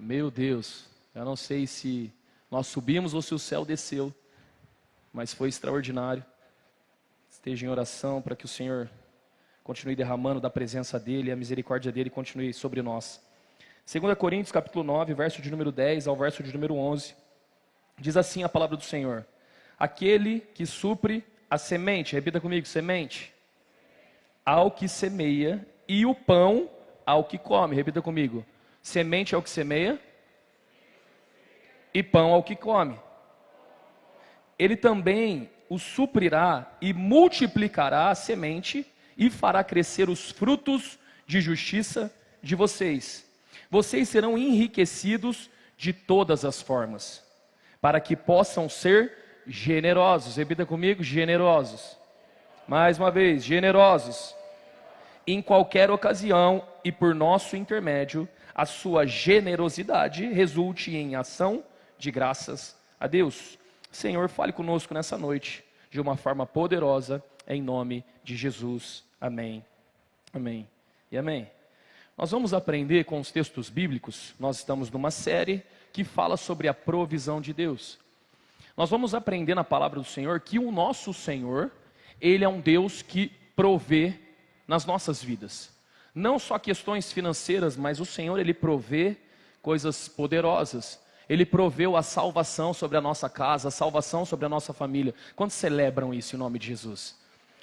Meu Deus, eu não sei se nós subimos ou se o céu desceu, mas foi extraordinário. Esteja em oração para que o Senhor continue derramando da presença dEle, a misericórdia dEle continue sobre nós. 2 Coríntios capítulo 9, verso de número 10 ao verso de número 11, diz assim a palavra do Senhor: aquele que supre a semente, repita comigo, semente, ao que semeia, e o pão ao que come, repita comigo, semente ao que semeia, e pão ao que come. Ele também o suprirá e multiplicará a semente, e fará crescer os frutos de justiça de vocês. Vocês serão enriquecidos de todas as formas, para que possam ser generosos. Repita comigo, generosos. Mais uma vez, generosos. Em qualquer ocasião e por nosso intermédio, a sua generosidade resulte em ação de graças a Deus. Senhor, fale conosco nessa noite, de uma forma poderosa, em nome de Jesus. Amém, amém e amém. Nós vamos aprender com os textos bíblicos. Nós estamos numa série que fala sobre a provisão de Deus. Nós vamos aprender na palavra do Senhor que o nosso Senhor, Ele é um Deus que provê nas nossas vidas. Não só questões financeiras, mas o Senhor, Ele provê coisas poderosas. Ele proveu a salvação sobre a nossa casa, a salvação sobre a nossa família. Quantos celebram isso em nome de Jesus?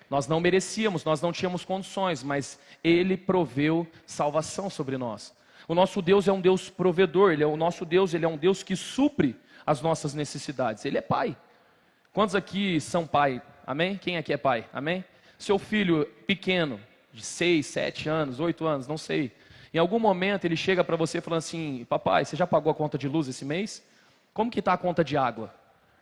Nós não merecíamos, nós não tínhamos condições, mas Ele proveu salvação sobre nós. O nosso Deus é um Deus provedor, o nosso Deus, Ele é um Deus que supre as nossas necessidades. Ele é Pai. Quantos aqui são pai? Amém? Quem aqui é pai? Amém? Seu filho pequeno, de 6, 7 anos, 8 anos, não sei. Em algum momento ele chega para você falando assim: papai, você já pagou a conta de luz esse mês? Como que está a conta de água?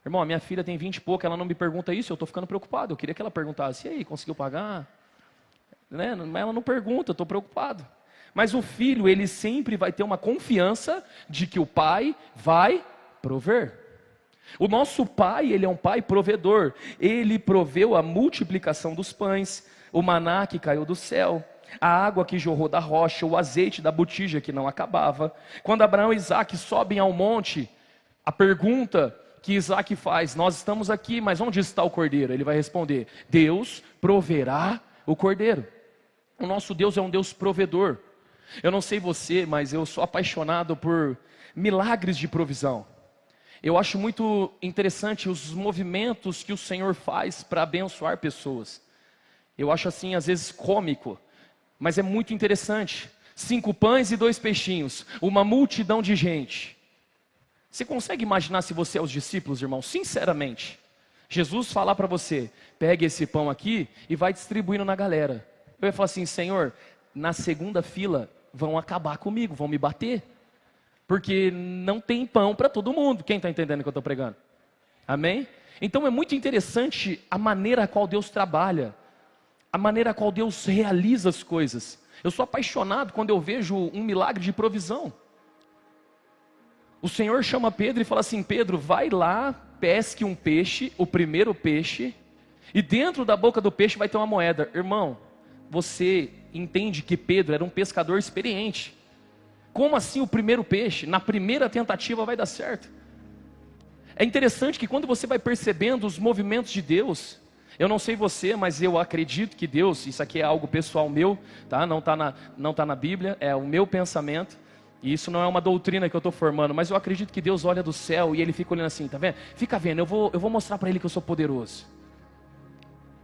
Irmão, a minha filha tem 20 e pouco, ela não me pergunta isso, eu estou ficando preocupado. Eu queria que ela perguntasse: e aí, conseguiu pagar? Né? Mas ela não pergunta, eu estou preocupado. Mas o filho, ele sempre vai ter uma confiança de que o pai vai prover. O nosso pai, ele é um pai provedor. Ele proveu a multiplicação dos pães, o maná que caiu do céu, a água que jorrou da rocha, o azeite da botija que não acabava. Quando Abraão e Isaac sobem ao monte, a pergunta que Isaac faz: nós estamos aqui, mas onde está o cordeiro? Ele vai responder: Deus proverá o cordeiro. O nosso Deus é um Deus provedor. Eu não sei você, mas eu sou apaixonado por milagres de provisão. Eu acho muito interessante os movimentos que o Senhor faz para abençoar pessoas. Eu acho assim, às vezes cômico, mas é muito interessante. 5 pães e 2 peixinhos, uma multidão de gente. Você consegue imaginar se você é os discípulos, irmão? Sinceramente, Jesus falar para você: pegue esse pão aqui e vai distribuindo na galera. Eu ia falar assim: Senhor, na segunda fila vão acabar comigo, vão me bater. Porque não tem pão para todo mundo. Quem está entendendo o que eu estou pregando? Amém? Então é muito interessante a maneira a qual Deus trabalha, a maneira a qual Deus realiza as coisas. Eu sou apaixonado quando eu vejo um milagre de provisão. O Senhor chama Pedro e fala assim: Pedro, vai lá, pesque um peixe, o primeiro peixe, e dentro da boca do peixe vai ter uma moeda. Irmão, você entende que Pedro era um pescador experiente. Como assim o primeiro peixe? Na primeira tentativa vai dar certo. É interessante que quando você vai percebendo os movimentos de Deus, eu não sei você, mas eu acredito que Deus, isso aqui é algo pessoal meu, tá? Não tá na Bíblia, é o meu pensamento. E isso não é uma doutrina que eu estou formando, mas eu acredito que Deus olha do céu e Ele fica olhando assim, tá vendo? Fica vendo, eu vou mostrar para Ele que eu sou poderoso.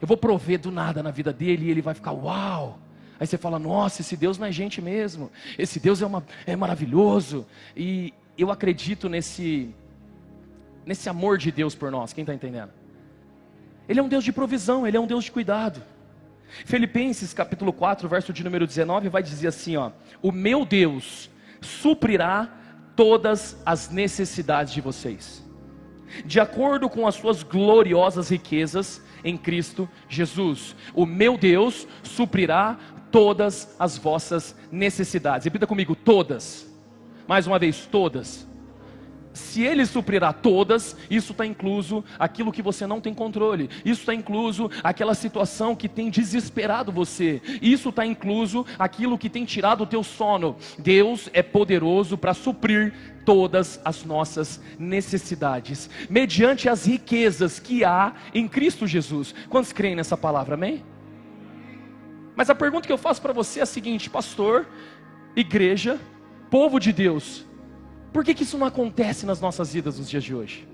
Eu vou prover do nada na vida dele e ele vai ficar: uau! Aí você fala: nossa, esse Deus não é gente mesmo. Esse Deus é maravilhoso. E eu acredito nesse amor de Deus por nós. Quem está entendendo? Ele é um Deus de provisão, Ele é um Deus de cuidado. Filipenses capítulo 4, verso de número 19 vai dizer assim, ó: o meu Deus suprirá todas as necessidades de vocês, de acordo com as suas gloriosas riquezas em Cristo Jesus. O meu Deus suprirá todas as vossas necessidades. Repita comigo: todas. Mais uma vez, todas. Se Ele suprirá todas, isso está incluso aquilo que você não tem controle, isso está incluso aquela situação que tem desesperado você, isso está incluso aquilo que tem tirado o teu sono. Deus é poderoso para suprir todas as nossas necessidades, mediante as riquezas que há em Cristo Jesus. Quantos creem nessa palavra, amém? Mas a pergunta que eu faço para você é a seguinte: pastor, igreja, povo de Deus, por que isso não acontece nas nossas vidas nos dias de hoje?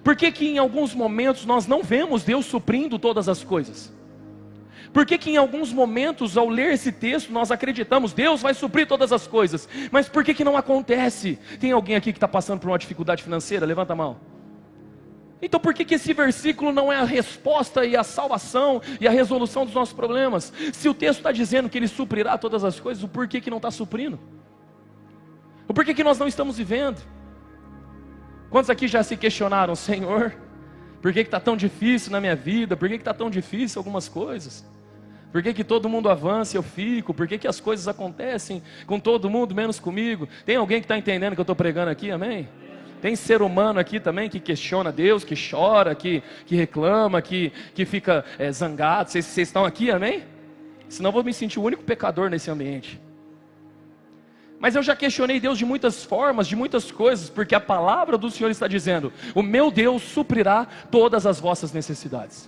Por que em alguns momentos nós não vemos Deus suprindo todas as coisas? Por que em alguns momentos, ao ler esse texto, nós acreditamos, Deus vai suprir todas as coisas, mas por que não acontece? Tem alguém aqui que está passando por uma dificuldade financeira? Levanta a mão. Então por que esse versículo não é a resposta e a salvação e a resolução dos nossos problemas? Se o texto está dizendo que Ele suprirá todas as coisas, o porquê que não está suprindo? O porquê que nós não estamos vivendo? Quantos aqui já se questionaram, Senhor, por que está tão difícil na minha vida? Por que está tão difícil algumas coisas? Por que todo mundo avança e eu fico? Por que as coisas acontecem com todo mundo, menos comigo? Tem alguém que está entendendo o que eu estou pregando aqui, amém? Tem ser humano aqui também que questiona Deus, que chora, que reclama, que fica zangado. Vocês estão aqui, amém? Senão eu vou me sentir o único pecador nesse ambiente. Mas eu já questionei Deus de muitas formas, de muitas coisas, porque a palavra do Senhor está dizendo: o meu Deus suprirá todas as vossas necessidades.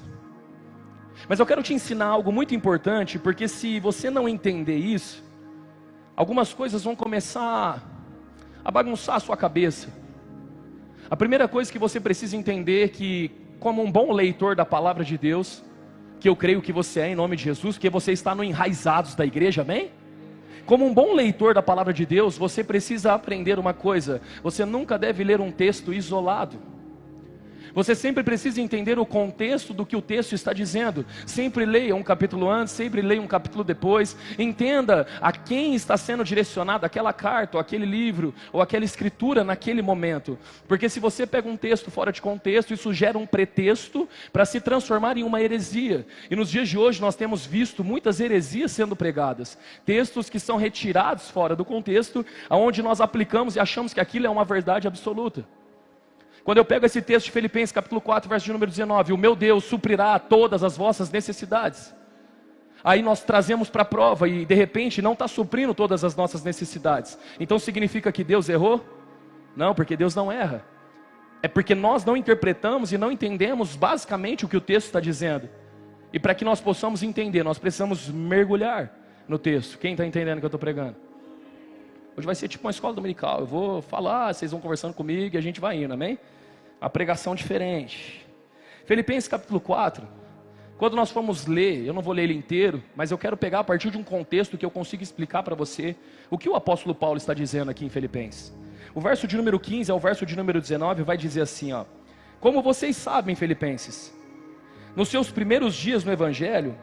Mas eu quero te ensinar algo muito importante, porque se você não entender isso, algumas coisas vão começar a bagunçar a sua cabeça. A primeira coisa que você precisa entender é que, como um bom leitor da palavra de Deus, que eu creio que você é em nome de Jesus, porque você está no Enraizados da igreja, amém? Como um bom leitor da palavra de Deus, você precisa aprender uma coisa: você nunca deve ler um texto isolado. Você sempre precisa entender o contexto do que o texto está dizendo. Sempre leia um capítulo antes, sempre leia um capítulo depois. Entenda a quem está sendo direcionada aquela carta, ou aquele livro, ou aquela escritura naquele momento. Porque se você pega um texto fora de contexto, isso gera um pretexto para se transformar em uma heresia. E nos dias de hoje nós temos visto muitas heresias sendo pregadas. Textos que são retirados fora do contexto, aonde nós aplicamos e achamos que aquilo é uma verdade absoluta. Quando eu pego esse texto de Filipenses capítulo 4, verso de número 19, o meu Deus suprirá todas as vossas necessidades. Aí nós trazemos para a prova e de repente não está suprindo todas as nossas necessidades. Então significa que Deus errou? Não, porque Deus não erra. É porque nós não interpretamos e não entendemos basicamente o que o texto está dizendo. E para que nós possamos entender, nós precisamos mergulhar no texto. Quem está entendendo o que eu estou pregando? Hoje vai ser tipo uma escola dominical. Eu vou falar, vocês vão conversando comigo e a gente vai indo, amém? Uma pregação diferente. Filipenses capítulo 4. Quando nós formos ler, eu não vou ler ele inteiro, mas eu quero pegar a partir de um contexto que eu consiga explicar para você o que o apóstolo Paulo está dizendo aqui em Filipenses. O verso de número 15 ao verso de número 19 vai dizer assim, ó: como vocês sabem, Filipenses, nos seus primeiros dias no Evangelho,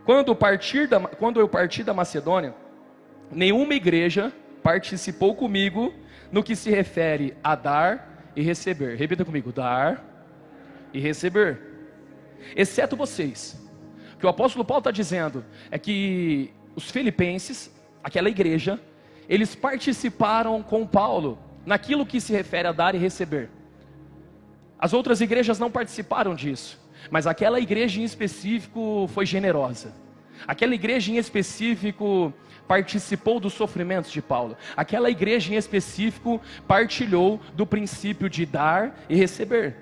quando eu parti da Macedônia, nenhuma igreja participou comigo no que se refere a dar e receber. Repita comigo: dar e receber. Exceto vocês. O que o apóstolo Paulo está dizendo é que os filipenses, aquela igreja, eles participaram com Paulo naquilo que se refere a dar e receber. As outras igrejas não participaram disso, mas aquela igreja em específico foi generosa. Aquela igreja em específico participou dos sofrimentos de Paulo. Aquela igreja em específico partilhou do princípio de dar e receber.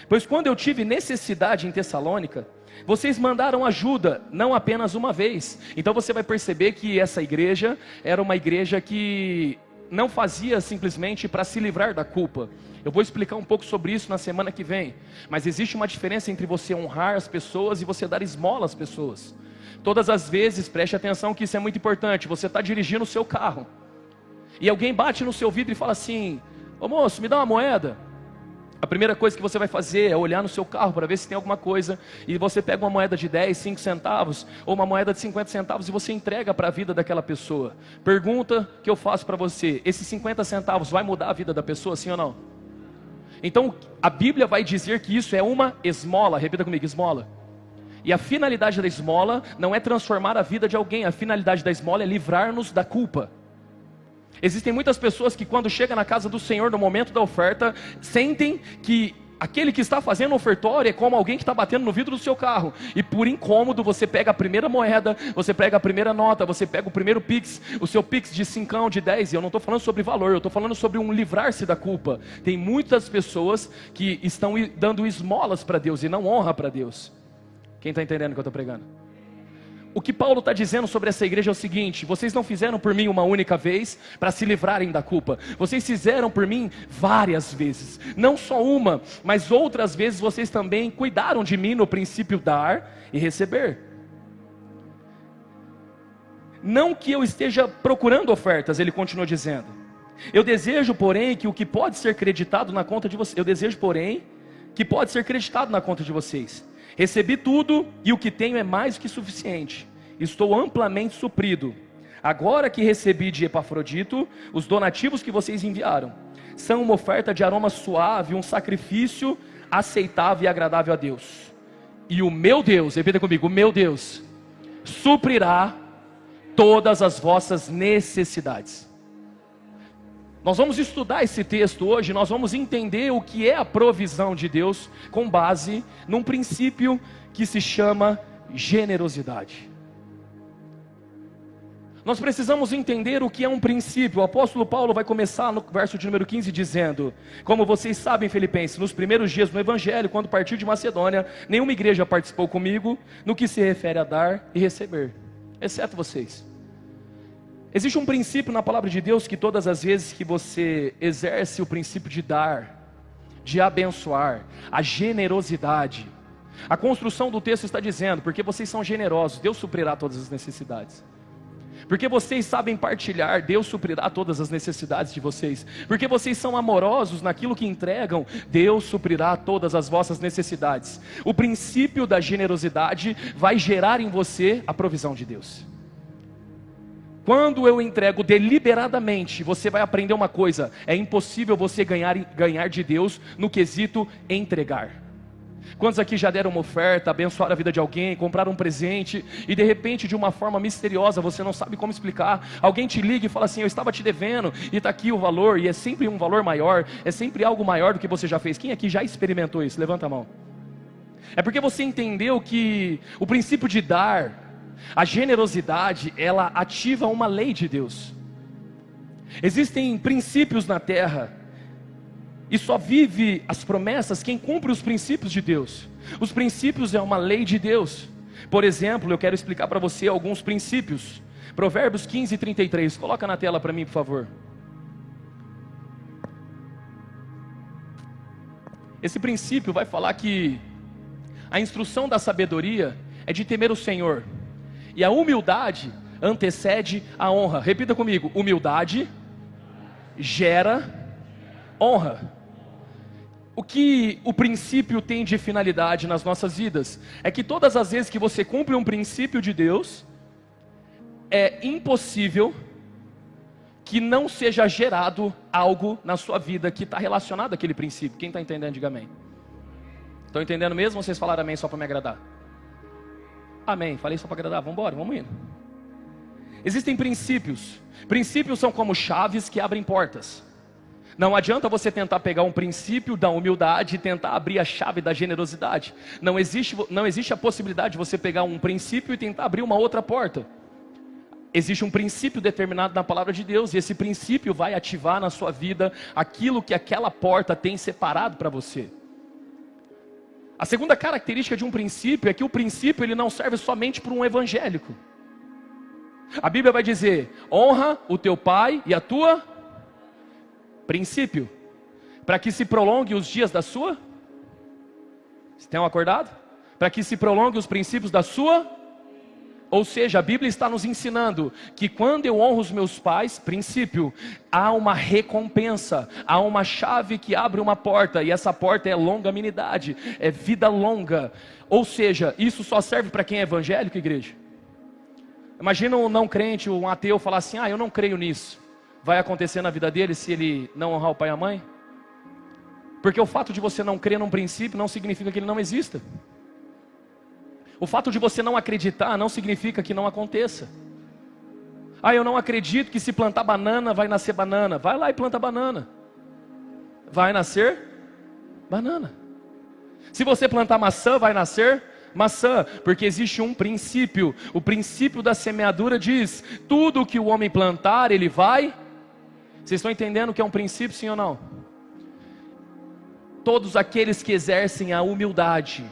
Pois quando eu tive necessidade em Tessalônica, vocês mandaram ajuda, não apenas uma vez. Então você vai perceber que essa igreja era uma igreja que não fazia simplesmente para se livrar da culpa. Eu vou explicar um pouco sobre isso na semana que vem. Mas existe uma diferença entre você honrar as pessoas e você dar esmola às pessoas. Todas as vezes, preste atenção que isso é muito importante. Você está dirigindo o seu carro e alguém bate no seu vidro e fala assim: ô moço, me dá uma moeda. A primeira coisa que você vai fazer é olhar no seu carro para ver se tem alguma coisa. E você pega uma moeda de 10, 5 centavos ou uma moeda de 50 centavos e você entrega para a vida daquela pessoa. Pergunta que eu faço para você: esses 50 centavos vai mudar a vida da pessoa, sim ou não? Então a Bíblia vai dizer que isso é uma esmola. Repita comigo: esmola. E a finalidade da esmola não é transformar a vida de alguém. A finalidade da esmola é livrar-nos da culpa. Existem muitas pessoas que quando chegam na casa do Senhor no momento da oferta, sentem que aquele que está fazendo o ofertório é como alguém que está batendo no vidro do seu carro, e por incômodo você pega a primeira moeda, você pega a primeira nota, você pega o primeiro pix, o seu pix de 5, de 10, e eu não estou falando sobre valor, eu estou falando sobre um livrar-se da culpa. Tem muitas pessoas que estão dando esmolas para Deus e não honra para Deus. Quem está entendendo o que eu estou pregando? O que Paulo está dizendo sobre essa igreja é o seguinte: vocês não fizeram por mim uma única vez para se livrarem da culpa. Vocês fizeram por mim várias vezes. Não só uma, mas outras vezes vocês também cuidaram de mim no princípio dar e receber. Não que eu esteja procurando ofertas, ele continua dizendo. Eu desejo, porém, que o que pode ser creditado na conta de vocês. Eu desejo, porém, que pode ser creditado na conta de vocês. Recebi tudo e o que tenho é mais que suficiente. Estou amplamente suprido. Agora que recebi de Epafrodito os donativos que vocês enviaram, são uma oferta de aroma suave, um sacrifício aceitável e agradável a Deus. E o meu Deus, repita comigo, o meu Deus suprirá todas as vossas necessidades. Nós vamos estudar esse texto hoje, nós vamos entender o que é a provisão de Deus com base num princípio que se chama generosidade. Nós precisamos entender o que é um princípio. O apóstolo Paulo vai começar no verso de número 15 dizendo: como vocês sabem, Filipenses, nos primeiros dias do Evangelho, quando partiu de Macedônia, nenhuma igreja participou comigo no que se refere a dar e receber, exceto vocês. Existe um princípio na palavra de Deus que todas as vezes que você exerce o princípio de dar, de abençoar, a generosidade, a construção do texto está dizendo, porque vocês são generosos, Deus suprirá todas as necessidades. Porque vocês sabem partilhar, Deus suprirá todas as necessidades de vocês. Porque vocês são amorosos naquilo que entregam, Deus suprirá todas as vossas necessidades. O princípio da generosidade vai gerar em você a provisão de Deus. Quando eu entrego deliberadamente, você vai aprender uma coisa: é impossível você ganhar de Deus no quesito entregar. Quantos aqui já deram uma oferta, abençoaram a vida de alguém, compraram um presente, e de repente de uma forma misteriosa, você não sabe como explicar, alguém te liga e fala assim: eu estava te devendo, e está aqui o valor, e é sempre um valor maior, é sempre algo maior do que você já fez. Quem aqui já experimentou isso? Levanta a mão. É porque você entendeu que o princípio de dar, a generosidade, ela ativa uma lei de Deus. Existem princípios na terra, e só vive as promessas quem cumpre os princípios de Deus. Os princípios é uma lei de Deus. Por exemplo, eu quero explicar para você alguns princípios. Provérbios 15:33, coloca na tela para mim, por favor. Esse princípio vai falar que a instrução da sabedoria é de temer o Senhor, e a humildade antecede a honra. Repita comigo: humildade gera honra. O que o princípio tem de finalidade nas nossas vidas é que todas as vezes que você cumpre um princípio de Deus, é impossível que não seja gerado algo na sua vida que está relacionado àquele princípio. Quem está entendendo, diga amém. Estão entendendo mesmo ou vocês falaram amém só para me agradar? Amém, falei só para agradar, vamos embora, vamos indo. Existem princípios. Princípios são como chaves que abrem portas. Não adianta você tentar pegar um princípio da humildade e tentar abrir a chave da generosidade. Não existe a possibilidade de você pegar um princípio e tentar abrir uma outra porta. Existe um princípio determinado na palavra de Deus, e esse princípio vai ativar na sua vida aquilo que aquela porta tem separado para você. A segunda característica de um princípio é que o princípio ele não serve somente para um evangélico. A Bíblia vai dizer: honra o teu pai e a tua princípio, para que se prolongue os dias da sua. Vocês têm acordado? Para que se prolongue os princípios da sua. Ou seja, a Bíblia está nos ensinando que quando eu honro os meus pais, princípio, há uma recompensa, há uma chave que abre uma porta, e essa porta é longanimidade, é vida longa. Ou seja, isso só serve para quem é evangélico, igreja? Imagina um não crente, um ateu falar assim: eu não creio nisso. Vai acontecer na vida dele se ele não honrar o pai e a mãe? Porque o fato de você não crer num princípio não significa que ele não exista. O fato de você não acreditar não significa que não aconteça. Ah, eu não acredito que se plantar banana vai nascer banana. Vai lá e planta banana. Vai nascer banana. Se você plantar maçã, vai nascer maçã, porque existe um princípio. O princípio da semeadura diz: tudo que o homem plantar, ele vai. Vocês estão entendendo que é um princípio, sim ou não? Todos aqueles que exercem a humildade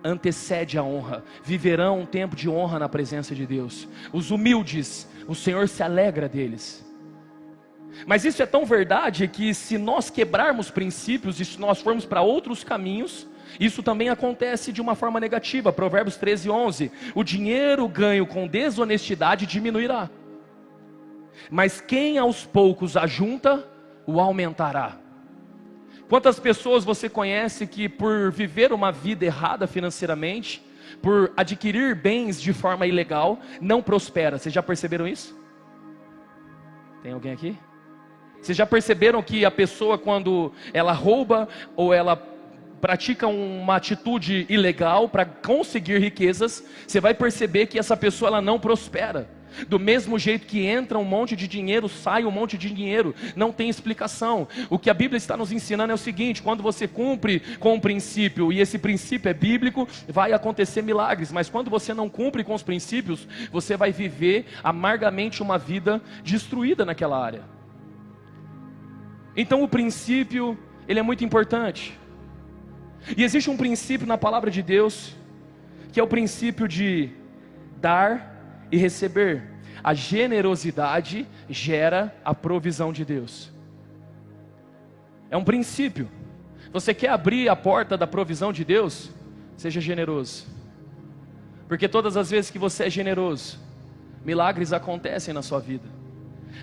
antecede a honra, viverão um tempo de honra na presença de Deus. Os humildes, o Senhor se alegra deles. Mas isso é tão verdade que se nós quebrarmos princípios e se nós formos para outros caminhos, isso também acontece de uma forma negativa. Provérbios 13:11, o dinheiro ganho com desonestidade diminuirá, mas quem aos poucos ajunta, o aumentará. Quantas pessoas você conhece que por viver uma vida errada financeiramente, por adquirir bens de forma ilegal, não prospera? Vocês já perceberam isso? Tem alguém aqui? Vocês já perceberam que a pessoa, quando ela rouba ou ela pratica uma atitude ilegal para conseguir riquezas, você vai perceber que essa pessoa ela não prospera? Do mesmo jeito que entra um monte de dinheiro, sai um monte de dinheiro, não tem explicação. O que a Bíblia está nos ensinando é o seguinte: quando você cumpre com um princípio, e esse princípio é bíblico, vai acontecer milagres. Mas quando você não cumpre com os princípios, você vai viver amargamente uma vida destruída naquela área. Então o princípio, ele é muito importante. E existe um princípio na palavra de Deus, que é o princípio de dar e receber. A generosidade gera a provisão de Deus. É um princípio. Você quer abrir a porta da provisão de Deus? Seja generoso. Porque todas as vezes que você é generoso, milagres acontecem na sua vida.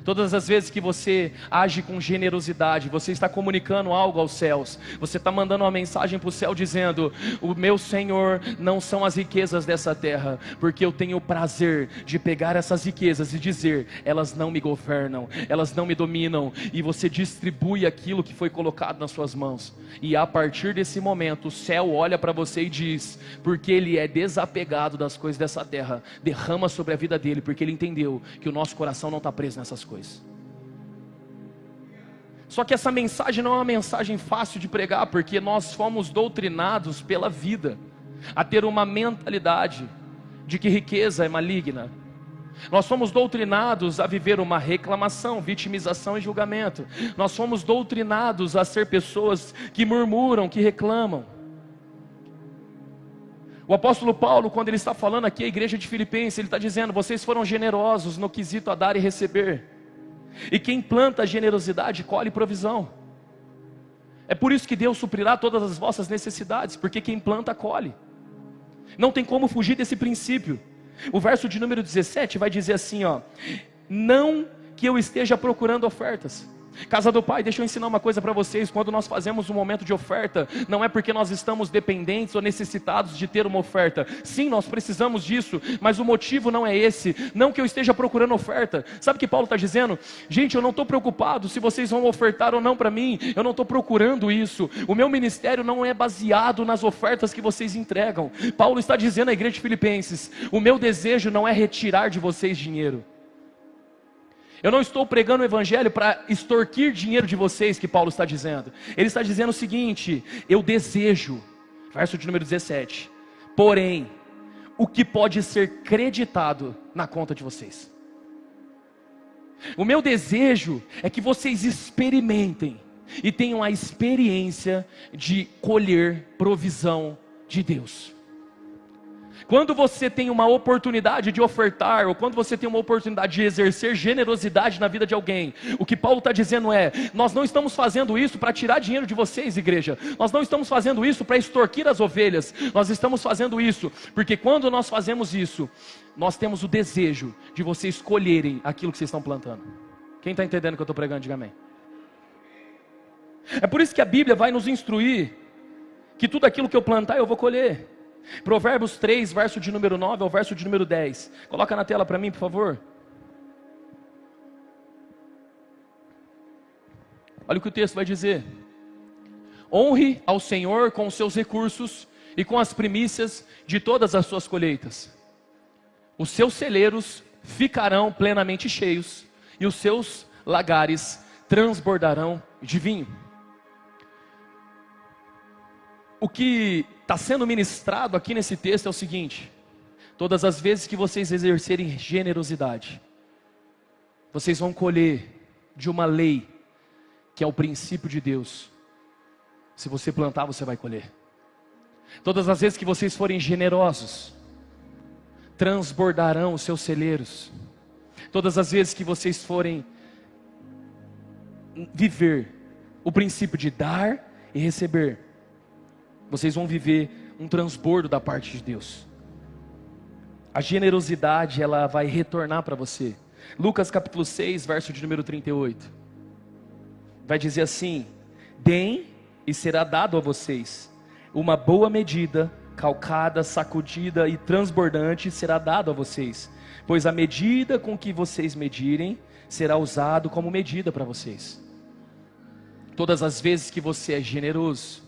Todas as vezes que você age com generosidade, você está comunicando algo aos céus. Você está mandando uma mensagem para o céu dizendo: o meu Senhor não são as riquezas dessa terra, porque eu tenho o prazer de pegar essas riquezas e dizer: elas não me governam, elas não me dominam. E você distribui aquilo que foi colocado nas suas mãos. E a partir desse momento o céu olha para você e diz: porque ele é desapegado das coisas dessa terra, derrama sobre a vida dele, porque ele entendeu que o nosso coração não está preso nessas coisas. Só que essa mensagem não é uma mensagem fácil de pregar, porque nós fomos doutrinados pela vida a ter uma mentalidade de que riqueza é maligna. Nós fomos doutrinados a viver uma reclamação, vitimização e julgamento. Nós fomos doutrinados a ser pessoas que murmuram, que reclamam. O apóstolo Paulo, quando ele está falando aqui à igreja de Filipenses, ele está dizendo: vocês foram generosos no quesito a dar e receber. E quem planta a generosidade colhe provisão. É por isso que Deus suprirá todas as vossas necessidades, porque quem planta colhe. Não tem como fugir desse princípio. O verso de número 17 vai dizer assim, ó: não que eu esteja procurando ofertas. Casa do Pai, deixa eu ensinar uma coisa para vocês. Quando nós fazemos um momento de oferta, não é porque nós estamos dependentes ou necessitados de ter uma oferta. Sim, nós precisamos disso, mas o motivo não é esse. Não que eu esteja procurando oferta. Sabe o que Paulo está dizendo? Gente, eu não estou preocupado se vocês vão ofertar ou não para mim. Eu não estou procurando isso. O meu ministério não é baseado nas ofertas que vocês entregam. Paulo está dizendo à igreja de Filipenses: o meu desejo não é retirar de vocês dinheiro. Eu não estou pregando o evangelho para extorquir dinheiro de vocês, que Paulo está dizendo. Ele está dizendo o seguinte: eu desejo, verso de número 17, porém, o que pode ser creditado na conta de vocês. O meu desejo é que vocês experimentem e tenham a experiência de colher provisão de Deus. Quando você tem uma oportunidade de ofertar, ou quando você tem uma oportunidade de exercer generosidade na vida de alguém, o que Paulo está dizendo é: nós não estamos fazendo isso para tirar dinheiro de vocês, igreja. Nós não estamos fazendo isso para extorquir as ovelhas. Nós estamos fazendo isso porque quando nós fazemos isso, nós temos o desejo de vocês escolherem aquilo que vocês estão plantando. Quem está entendendo o que eu estou pregando, diga amém. É por isso que a Bíblia vai nos instruir que tudo aquilo que eu plantar eu vou colher. Provérbios 3, verso de número 9 ao verso de número 10. Coloca na tela para mim, por favor. Olha o que o texto vai dizer: honre ao Senhor com os seus recursos e com as primícias de todas as suas colheitas. Os seus celeiros ficarão plenamente cheios, e os seus lagares transbordarão de vinho. O que está sendo ministrado aqui nesse texto é o seguinte: todas as vezes que vocês exercerem generosidade, vocês vão colher de uma lei, que é o princípio de Deus. Se você plantar, você vai colher. Todas as vezes que vocês forem generosos, transbordarão os seus celeiros. Todas as vezes que vocês forem viver o princípio de dar e receber, vocês vão viver um transbordo da parte de Deus. A generosidade, ela vai retornar para você. Lucas capítulo 6, verso de número 38. Vai dizer assim: deem e será dado a vocês. Uma boa medida, calcada, sacudida e transbordante será dado a vocês. Pois a medida com que vocês medirem, será usado como medida para vocês. Todas as vezes que você é generoso,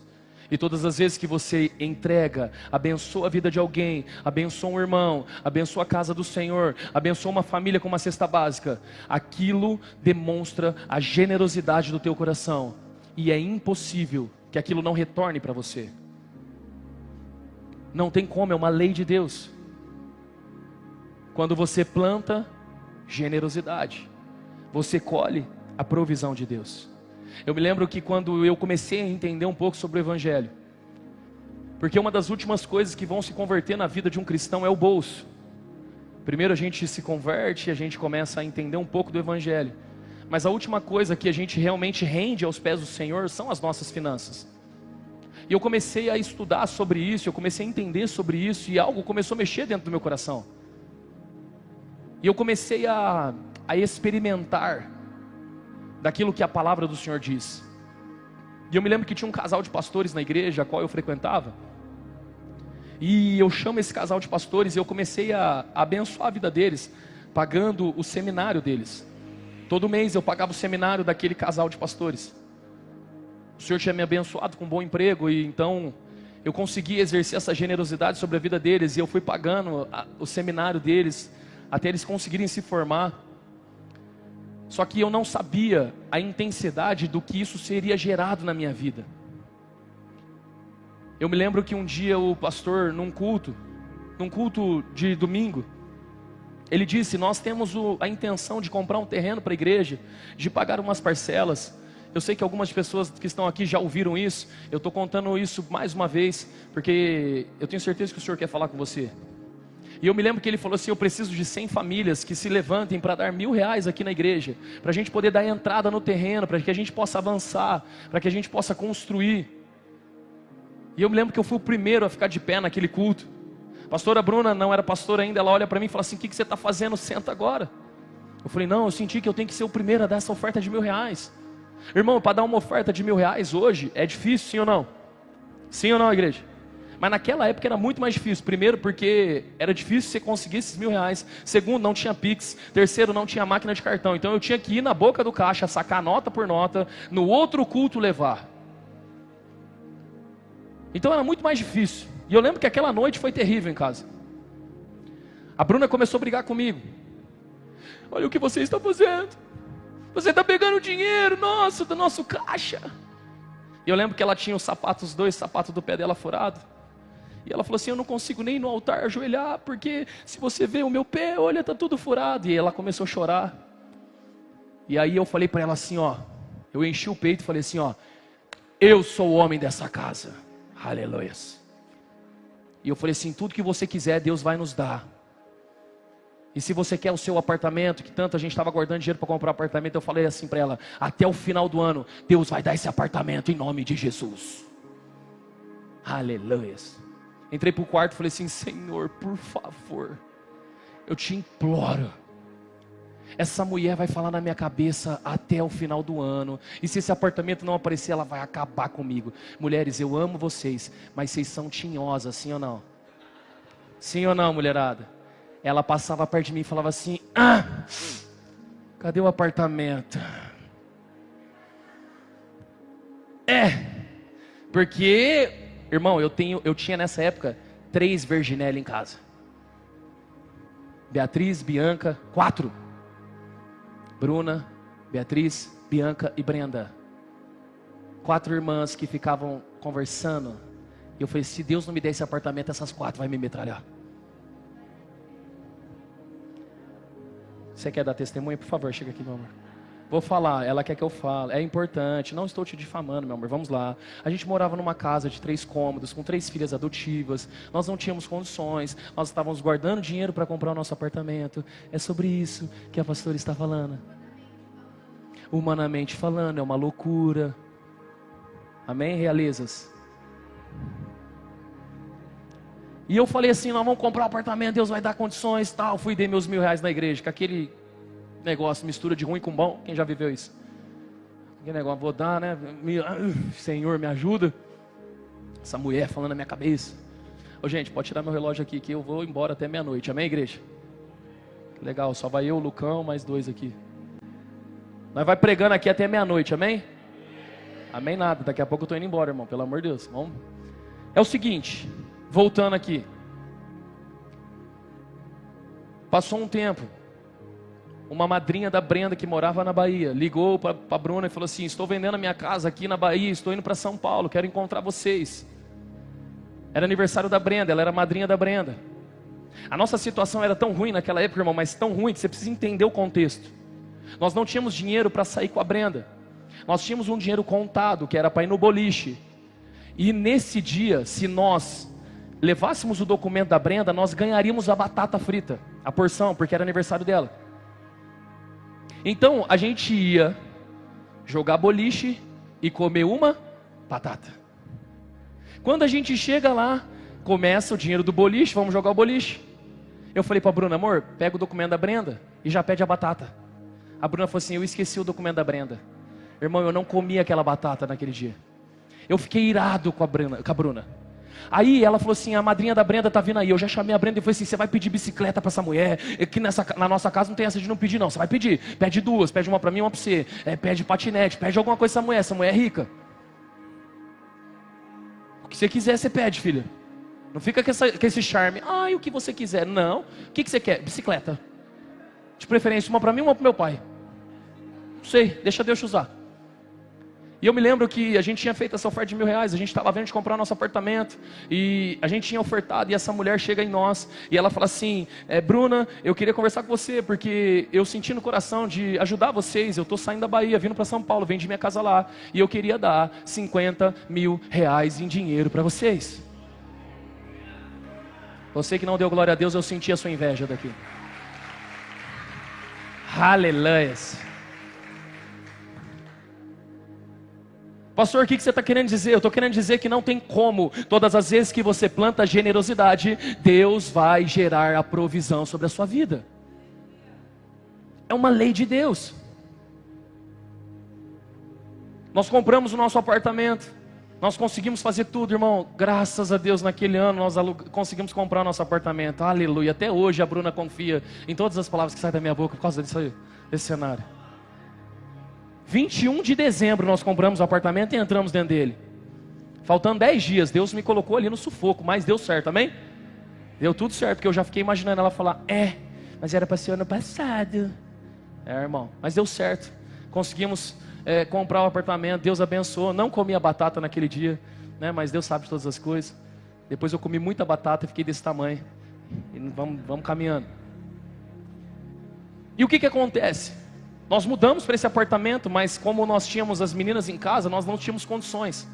e todas as vezes que você entrega, abençoa a vida de alguém, abençoa um irmão, abençoa a casa do Senhor, abençoa uma família com uma cesta básica, aquilo demonstra a generosidade do teu coração. E é impossível que aquilo não retorne para você. Não tem como, é uma lei de Deus. Quando você planta generosidade, você colhe a provisão de Deus. Eu me lembro que quando eu comecei a entender um pouco sobre o Evangelho, porque uma das últimas coisas que vão se converter na vida de um cristão é o bolso. Primeiro a gente se converte, a gente começa a entender um pouco do Evangelho, mas a última coisa que a gente realmente rende aos pés do Senhor são as nossas finanças. E eu comecei a estudar sobre isso, eu comecei a entender sobre isso, e algo começou a mexer dentro do meu coração. E eu comecei a experimentar daquilo que a palavra do Senhor diz. E eu me lembro que tinha um casal de pastores na igreja a qual eu frequentava, e eu chamo esse casal de pastores, e eu comecei a abençoar a vida deles, pagando o seminário deles. Todo mês eu pagava o seminário daquele casal de pastores. O Senhor tinha me abençoado com um bom emprego, e então eu consegui exercer essa generosidade sobre a vida deles, e eu fui pagando o seminário deles, até eles conseguirem se formar. Só que eu não sabia a intensidade do que isso seria gerado na minha vida. Eu me lembro que um dia o pastor, num culto de domingo, ele disse: nós temos a intenção de comprar um terreno para a igreja, de pagar umas parcelas. Eu sei que algumas pessoas que estão aqui já ouviram isso. Eu estou contando isso mais uma vez, porque eu tenho certeza que o Senhor quer falar com você. E eu me lembro que ele falou assim: eu preciso de 100 famílias que se levantem para dar R$1.000 aqui na igreja, para a gente poder dar entrada no terreno, para que a gente possa avançar, para que a gente possa construir. E eu me lembro que eu fui o primeiro a ficar de pé naquele culto. A pastora Bruna não era pastora ainda, ela olha para mim e fala assim: o que você está fazendo? Senta agora. Eu falei: não, eu senti que eu tenho que ser o primeiro a dar essa oferta de R$1.000. Irmão, para dar uma oferta de R$1.000 hoje, é difícil, sim ou não? Sim ou não, igreja? Mas naquela época era muito mais difícil. Primeiro porque era difícil você conseguir esses R$1.000. Segundo, não tinha Pix. Terceiro, não tinha máquina de cartão. Então eu tinha que ir na boca do caixa, sacar nota por nota, no outro culto levar. Então era muito mais difícil. E eu lembro que aquela noite foi terrível em casa. A Bruna começou a brigar comigo. Olha o que você está fazendo. Você está pegando dinheiro nosso, do nosso caixa. E eu lembro que ela tinha os dois sapatos do pé dela furado. E ela falou assim: eu não consigo nem ir no altar ajoelhar, porque se você vê o meu pé, olha, está tudo furado. E ela começou a chorar. E aí eu falei para ela assim, ó, eu enchi o peito e falei assim, ó: eu sou o homem dessa casa. Aleluia. E eu falei assim: tudo que você quiser, Deus vai nos dar. E se você quer o seu apartamento, que tanto a gente estava guardando dinheiro para comprar um apartamento, eu falei assim para ela: até o final do ano, Deus vai dar esse apartamento em nome de Jesus. Aleluia. Entrei para o quarto e falei assim: Senhor, por favor, eu te imploro, essa mulher vai falar na minha cabeça até o final do ano, e se esse apartamento não aparecer, ela vai acabar comigo. Mulheres, eu amo vocês, mas vocês são tinhosas, sim ou não? Sim ou não, mulherada? Ela passava perto de mim e falava assim: ah, cadê o apartamento? Porque, irmão, eu tinha nessa época 3 Virginelli em casa. Beatriz, Bianca, 4. Bruna, Beatriz, Bianca e Brenda. 4 irmãs que ficavam conversando. E eu falei, se Deus não me der esse apartamento, essas 4 vai me metralhar. Você quer dar testemunho? Por favor, chega aqui, meu amor. Vou falar, ela quer que eu fale. É importante, não estou te difamando, meu amor. Vamos lá. A gente morava numa casa de 3 cômodos, com 3 filhas adotivas. Nós não tínhamos condições. Nós estávamos guardando dinheiro para comprar o nosso apartamento. É sobre isso que a pastora está falando. Humanamente falando, é uma loucura. Amém, realezas? E eu falei assim, nós vamos comprar um apartamento, Deus vai dar condições, tal. Fui e dei meus R$1.000 na igreja, com aquele negócio, mistura de ruim com bom. Quem já viveu isso? Que negócio, vou dar, né? Senhor, me ajuda. Essa mulher falando na minha cabeça. Ô gente, pode tirar meu relógio aqui, que eu vou embora até meia-noite. Amém, igreja? Legal, só vai eu, o Lucão, mais 2 aqui. Nós vai pregando aqui até meia-noite, amém? Amém nada, daqui a pouco eu estou indo embora, irmão, pelo amor de Deus. Vamos. É o seguinte, voltando aqui. Passou um tempo. Uma madrinha da Brenda que morava na Bahia ligou para a Bruna e falou assim, estou vendendo a minha casa aqui na Bahia, estou indo para São Paulo, quero encontrar vocês. Era aniversário da Brenda, ela era madrinha da Brenda. A nossa situação era tão ruim naquela época, irmão, mas tão ruim que você precisa entender o contexto. Nós não tínhamos dinheiro para sair com a Brenda. Nós tínhamos um dinheiro contado, que era para ir no boliche. E nesse dia, se nós levássemos o documento da Brenda, nós ganharíamos a batata frita, a porção, porque era aniversário dela. Então, a gente ia jogar boliche e comer uma batata. Quando a gente chega lá, começa o dinheiro do boliche, vamos jogar o boliche. Eu falei para a Bruna, amor, pega o documento da Brenda e já pede a batata. A Bruna falou assim, eu esqueci o documento da Brenda. Irmão, eu não comi aquela batata naquele dia. Eu fiquei irado com a Bruna. Aí ela falou assim, a madrinha da Brenda tá vindo aí. Eu já chamei a Brenda e falei assim, você vai pedir bicicleta para essa mulher? Aqui na nossa casa não tem essa de não pedir não. Você vai pedir, pede 2, pede uma para mim e uma para você. Pede patinete, pede alguma coisa essa mulher é rica. O que você quiser você pede, filha. Não fica com esse charme. O que você quiser. Não, o que você quer? Bicicleta. De preferência uma para mim e uma para meu pai. Não sei, deixa Deus te usar. E eu me lembro que a gente tinha feito essa oferta de R$1.000, a gente estava vendo de comprar nosso apartamento, e a gente tinha ofertado, e essa mulher chega em nós, e ela fala assim, Bruna, eu queria conversar com você, porque eu senti no coração de ajudar vocês, eu estou saindo da Bahia, vindo para São Paulo, vendi minha casa lá, e eu queria dar R$50.000 em dinheiro para vocês. Você que não deu glória a Deus, eu senti a sua inveja daqui. Aleluia. Pastor, o que você está querendo dizer? Eu estou querendo dizer que não tem como. Todas as vezes que você planta generosidade, Deus vai gerar a provisão sobre a sua vida. É uma lei de Deus. Nós compramos o nosso apartamento. Nós conseguimos fazer tudo, irmão. Graças a Deus, naquele ano nós conseguimos comprar o nosso apartamento. Aleluia. Até hoje a Bruna confia em todas as palavras que saem da minha boca por causa desse cenário. 21 de dezembro nós compramos o apartamento e entramos dentro dele. Faltando 10 dias, Deus me colocou ali no sufoco, mas deu certo, amém? Deu tudo certo, porque eu já fiquei imaginando ela falar, mas era para ser ano passado. Irmão, mas deu certo. Conseguimos comprar o apartamento, Deus abençoou. Não comi a batata naquele dia, né? Mas Deus sabe de todas as coisas. Depois eu comi muita batata e fiquei desse tamanho. E vamos caminhando. E o que acontece? Nós mudamos para esse apartamento, mas como nós tínhamos as meninas em casa, nós não tínhamos condições.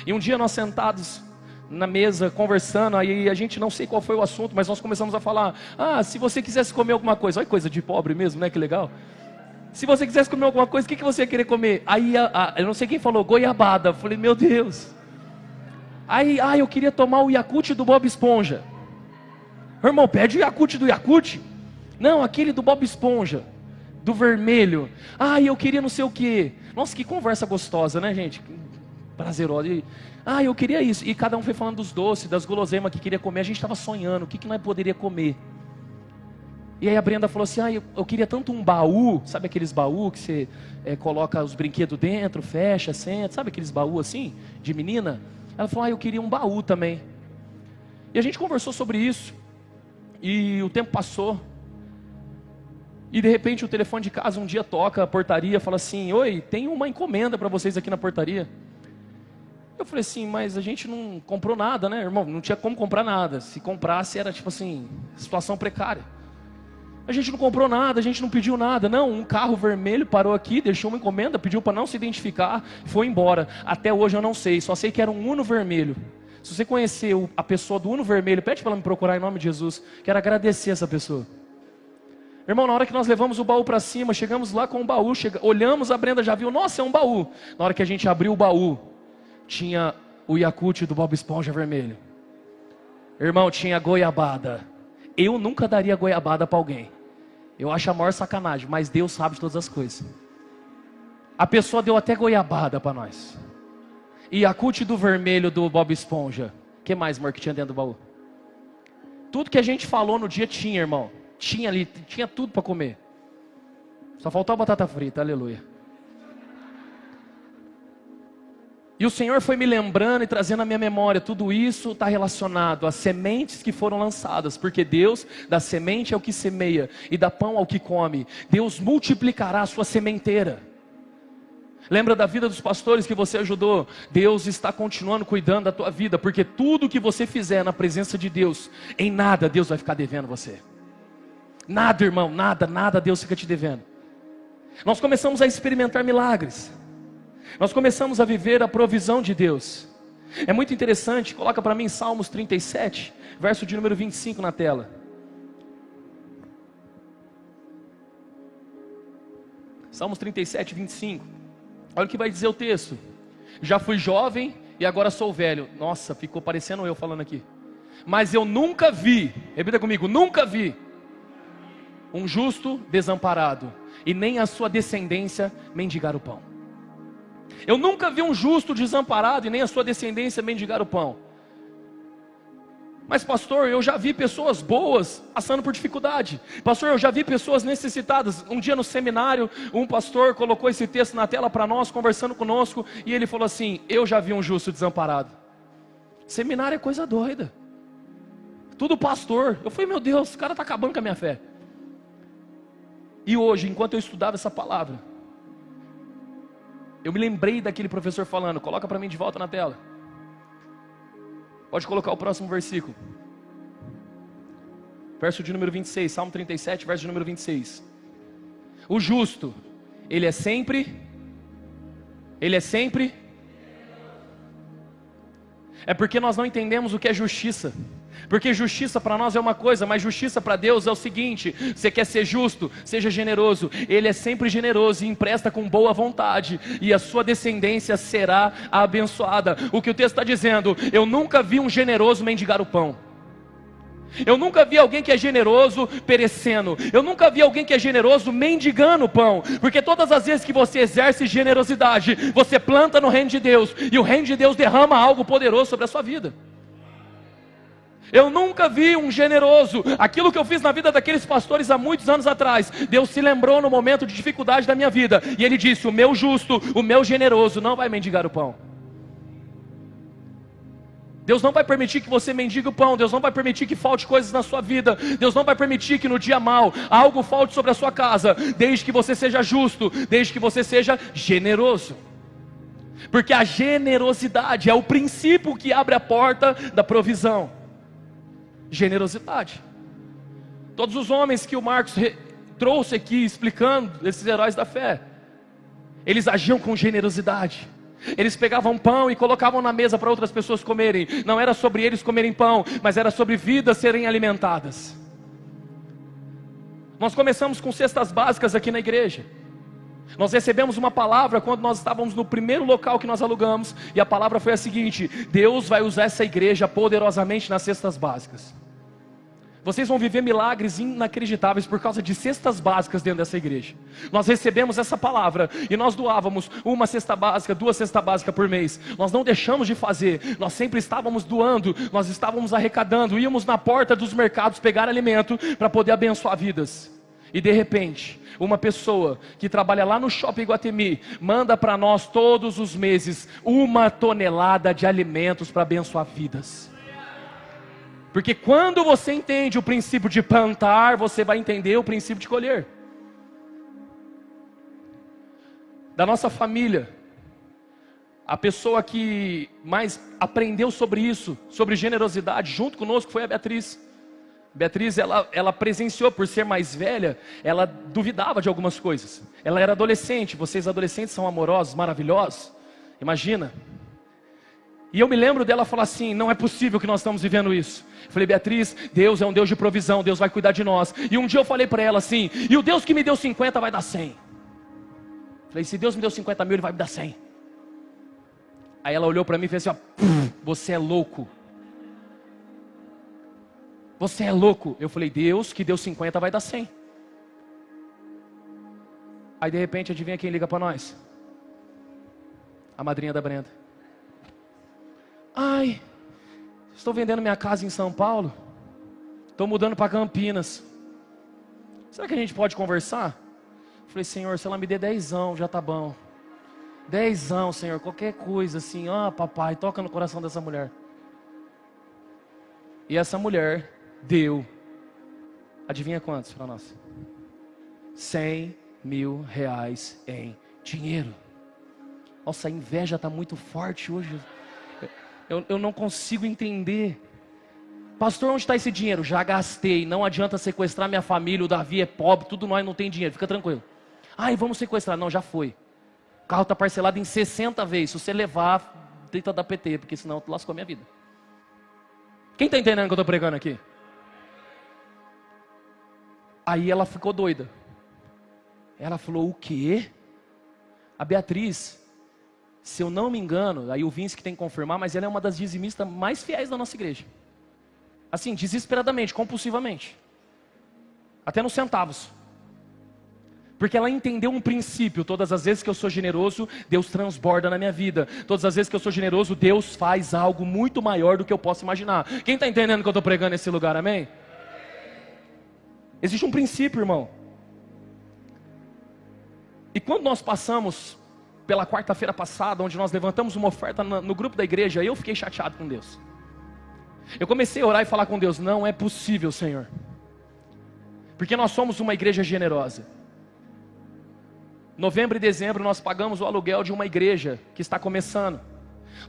E um dia nós sentados na mesa, conversando, aí a gente não sei qual foi o assunto, mas nós começamos a falar, se você quisesse comer alguma coisa, olha coisa de pobre mesmo, né, que legal. Se você quisesse comer alguma coisa, o que você ia querer comer? Aí, eu não sei quem falou, goiabada. Eu falei, meu Deus. Aí, eu queria tomar o Yakult do Bob Esponja. Irmão, pede o Yakult do Yakult. Não, aquele do Bob Esponja. Do vermelho. Eu queria não sei o que. Nossa, que conversa gostosa, né, gente? Prazerosa. Eu queria isso. E cada um foi falando dos doces, das guloseimas que queria comer. A gente estava sonhando, o que nós poderia comer. E aí a Brenda falou assim, eu queria tanto um baú. Sabe aqueles baú que você coloca os brinquedos dentro, fecha, senta. Sabe aqueles baú assim, de menina? Ela falou, eu queria um baú também. E a gente conversou sobre isso. E o tempo passou. E de repente o telefone de casa um dia toca a portaria, fala assim: oi, tem uma encomenda para vocês aqui na portaria. Eu falei assim: mas a gente não comprou nada, né, irmão? Não tinha como comprar nada. Se comprasse era tipo assim, situação precária. A gente não comprou nada, a gente não pediu nada. Não, um carro vermelho parou aqui, deixou uma encomenda, pediu para não se identificar, foi embora. Até hoje eu não sei, só sei que era um Uno vermelho. Se você conhecer a pessoa do Uno vermelho, pede para ela me procurar em nome de Jesus. Quero agradecer essa pessoa. Irmão, na hora que nós levamos o baú para cima, chegamos lá com o baú, olhamos, a Brenda já viu, nossa, é um baú. Na hora que a gente abriu o baú, tinha o Yakult do Bob Esponja vermelho. Irmão, tinha goiabada. Eu nunca daria goiabada para alguém. Eu acho a maior sacanagem, mas Deus sabe de todas as coisas. A pessoa deu até goiabada para nós. E Yakult do vermelho do Bob Esponja. O que mais, amor, que tinha dentro do baú? Tudo que a gente falou no dia tinha, irmão. Tinha ali, tinha tudo para comer. Só faltou a batata frita, aleluia. E o Senhor foi me lembrando e trazendo à minha memória, tudo isso está relacionado às sementes que foram lançadas, porque Deus dá semente ao que semeia e dá pão ao que come. Deus multiplicará a sua sementeira. Lembra da vida dos pastores que você ajudou? Deus está continuando cuidando da tua vida, porque tudo que você fizer na presença de Deus, em nada Deus vai ficar devendo você. Nada, irmão, nada Deus fica te devendo. Nós começamos a experimentar milagres. Nós começamos a viver a provisão de Deus. É muito interessante, coloca para mim Salmos 37, verso de número 25 na tela. Salmos 37, 25. Olha o que vai dizer o texto. Já fui jovem e agora sou velho. Nossa, ficou parecendo eu falando aqui. Mas eu nunca vi, repita comigo, nunca vi um justo desamparado, e nem a sua descendência mendigar o pão. Eu nunca vi um justo desamparado, e nem a sua descendência mendigar o pão. Mas pastor, eu já vi pessoas boas passando por dificuldade. Pastor, eu já vi pessoas necessitadas. Um dia no seminário, um pastor colocou esse texto na tela para nós, conversando conosco, e ele falou assim: eu já vi um justo desamparado. Seminário é coisa doida. Tudo pastor. Eu falei: meu Deus, o cara está acabando com a minha fé. E hoje, enquanto eu estudava essa palavra, eu me lembrei daquele professor falando. Coloca para mim de volta na tela. Pode colocar o próximo versículo. Verso de número 26, Salmo 37, verso de número 26. O justo, ele é sempre. É porque nós não entendemos o que é justiça. Porque justiça para nós é uma coisa, mas justiça para Deus é o seguinte: você quer ser justo, seja generoso. Ele é sempre generoso e empresta com boa vontade, e a sua descendência será abençoada. O que o texto está dizendo: eu nunca vi um generoso mendigar o pão. Eu nunca vi alguém que é generoso perecendo. Eu nunca vi alguém que é generoso mendigando o pão. Porque todas as vezes que você exerce generosidade, você planta no reino de Deus, e o reino de Deus derrama algo poderoso sobre a sua vida. Eu nunca vi um generoso. Aquilo que eu fiz na vida daqueles pastores há muitos anos atrás, Deus se lembrou no momento de dificuldade da minha vida, e Ele disse: o meu justo, o meu generoso não vai mendigar o pão. Deus não vai permitir que você mendigue o pão. Deus não vai permitir que falte coisas na sua vida. Deus não vai permitir que no dia mau algo falte sobre a sua casa, desde que você seja justo, desde que você seja generoso. Porque a generosidade é o princípio que abre a porta da provisão. Generosidade. Todos os homens que o Marcos trouxe aqui explicando, esses heróis da fé, eles agiam com generosidade. Eles pegavam pão e colocavam na mesa para outras pessoas comerem. Não era sobre eles comerem pão, mas era sobre vidas serem alimentadas. Nós começamos com cestas básicas aqui na igreja. Nós recebemos uma palavra quando nós estávamos no primeiro local que nós alugamos, e a palavra foi a seguinte: Deus vai usar essa igreja poderosamente nas cestas básicas. Vocês vão viver milagres inacreditáveis por causa de cestas básicas dentro dessa igreja. Nós recebemos essa palavra e nós doávamos uma cesta básica, 2 cestas básicas por mês. Nós não deixamos de fazer, nós sempre estávamos doando, nós estávamos arrecadando, íamos na porta dos mercados pegar alimento para poder abençoar vidas. E de repente, uma pessoa que trabalha lá no Shopping Iguatemi manda para nós todos os meses 1 tonelada de alimentos para abençoar vidas. Porque quando você entende o princípio de plantar, você vai entender o princípio de colher. da nossa família, a pessoa que mais aprendeu sobre isso, sobre generosidade, junto conosco, foi a Beatriz. Beatriz, ela presenciou, por ser mais velha, ela duvidava de algumas coisas. Ela era adolescente, vocês adolescentes são amorosos, maravilhosos, imagina. E eu me lembro dela falar assim: não é possível que nós estamos vivendo isso. Eu falei: Beatriz, Deus é um Deus de provisão, Deus vai cuidar de nós. E um dia eu falei para ela assim: e o Deus que me deu 50 vai dar 100. Eu falei: se Deus me deu 50 mil, Ele vai me dar 100. Aí ela olhou para mim e fez assim: ó, você é louco. Você é louco. Eu falei: Deus que deu 50 vai dar 100. Aí de repente, adivinha quem liga para nós? A madrinha da Brenda. Ai, estou vendendo minha casa em São Paulo, estou mudando para Campinas. Será que a gente pode conversar? Eu falei: Senhor, se ela me der 10, já tá bom. 10, Senhor, qualquer coisa assim, papai, toca no coração dessa mulher. E essa mulher deu, adivinha quantos para nós? 100 mil reais em dinheiro. Nossa, a inveja está muito forte hoje. Eu não consigo entender. Pastor, onde está esse dinheiro? Já gastei, não adianta sequestrar minha família, o Davi é pobre, tudo nós não tem dinheiro, fica tranquilo. Ai, vamos sequestrar, não, já foi. O carro está parcelado em 60 vezes, se você levar, tenta dar PT, porque senão tu lascou a minha vida. Quem está entendendo o que eu estou pregando aqui? Aí ela ficou doida. Ela falou: o quê? A Beatriz, se eu não me engano, aí o Vince que tem que confirmar, mas ela é uma das dizimistas mais fiéis da nossa igreja. Assim, desesperadamente, compulsivamente. Até nos centavos. Porque ela entendeu um princípio: todas as vezes que eu sou generoso, Deus transborda na minha vida. Todas as vezes que eu sou generoso, Deus faz algo muito maior do que eu posso imaginar. Quem está entendendo que eu estou pregando nesse lugar, amém? Existe um princípio, irmão. E quando nós passamos pela quarta-feira passada, onde nós levantamos uma oferta no grupo da igreja, eu fiquei chateado com Deus. Eu comecei a orar e falar com Deus: não é possível, Senhor, porque nós somos uma igreja generosa. Novembro e dezembro nós pagamos o aluguel de uma igreja que está começando.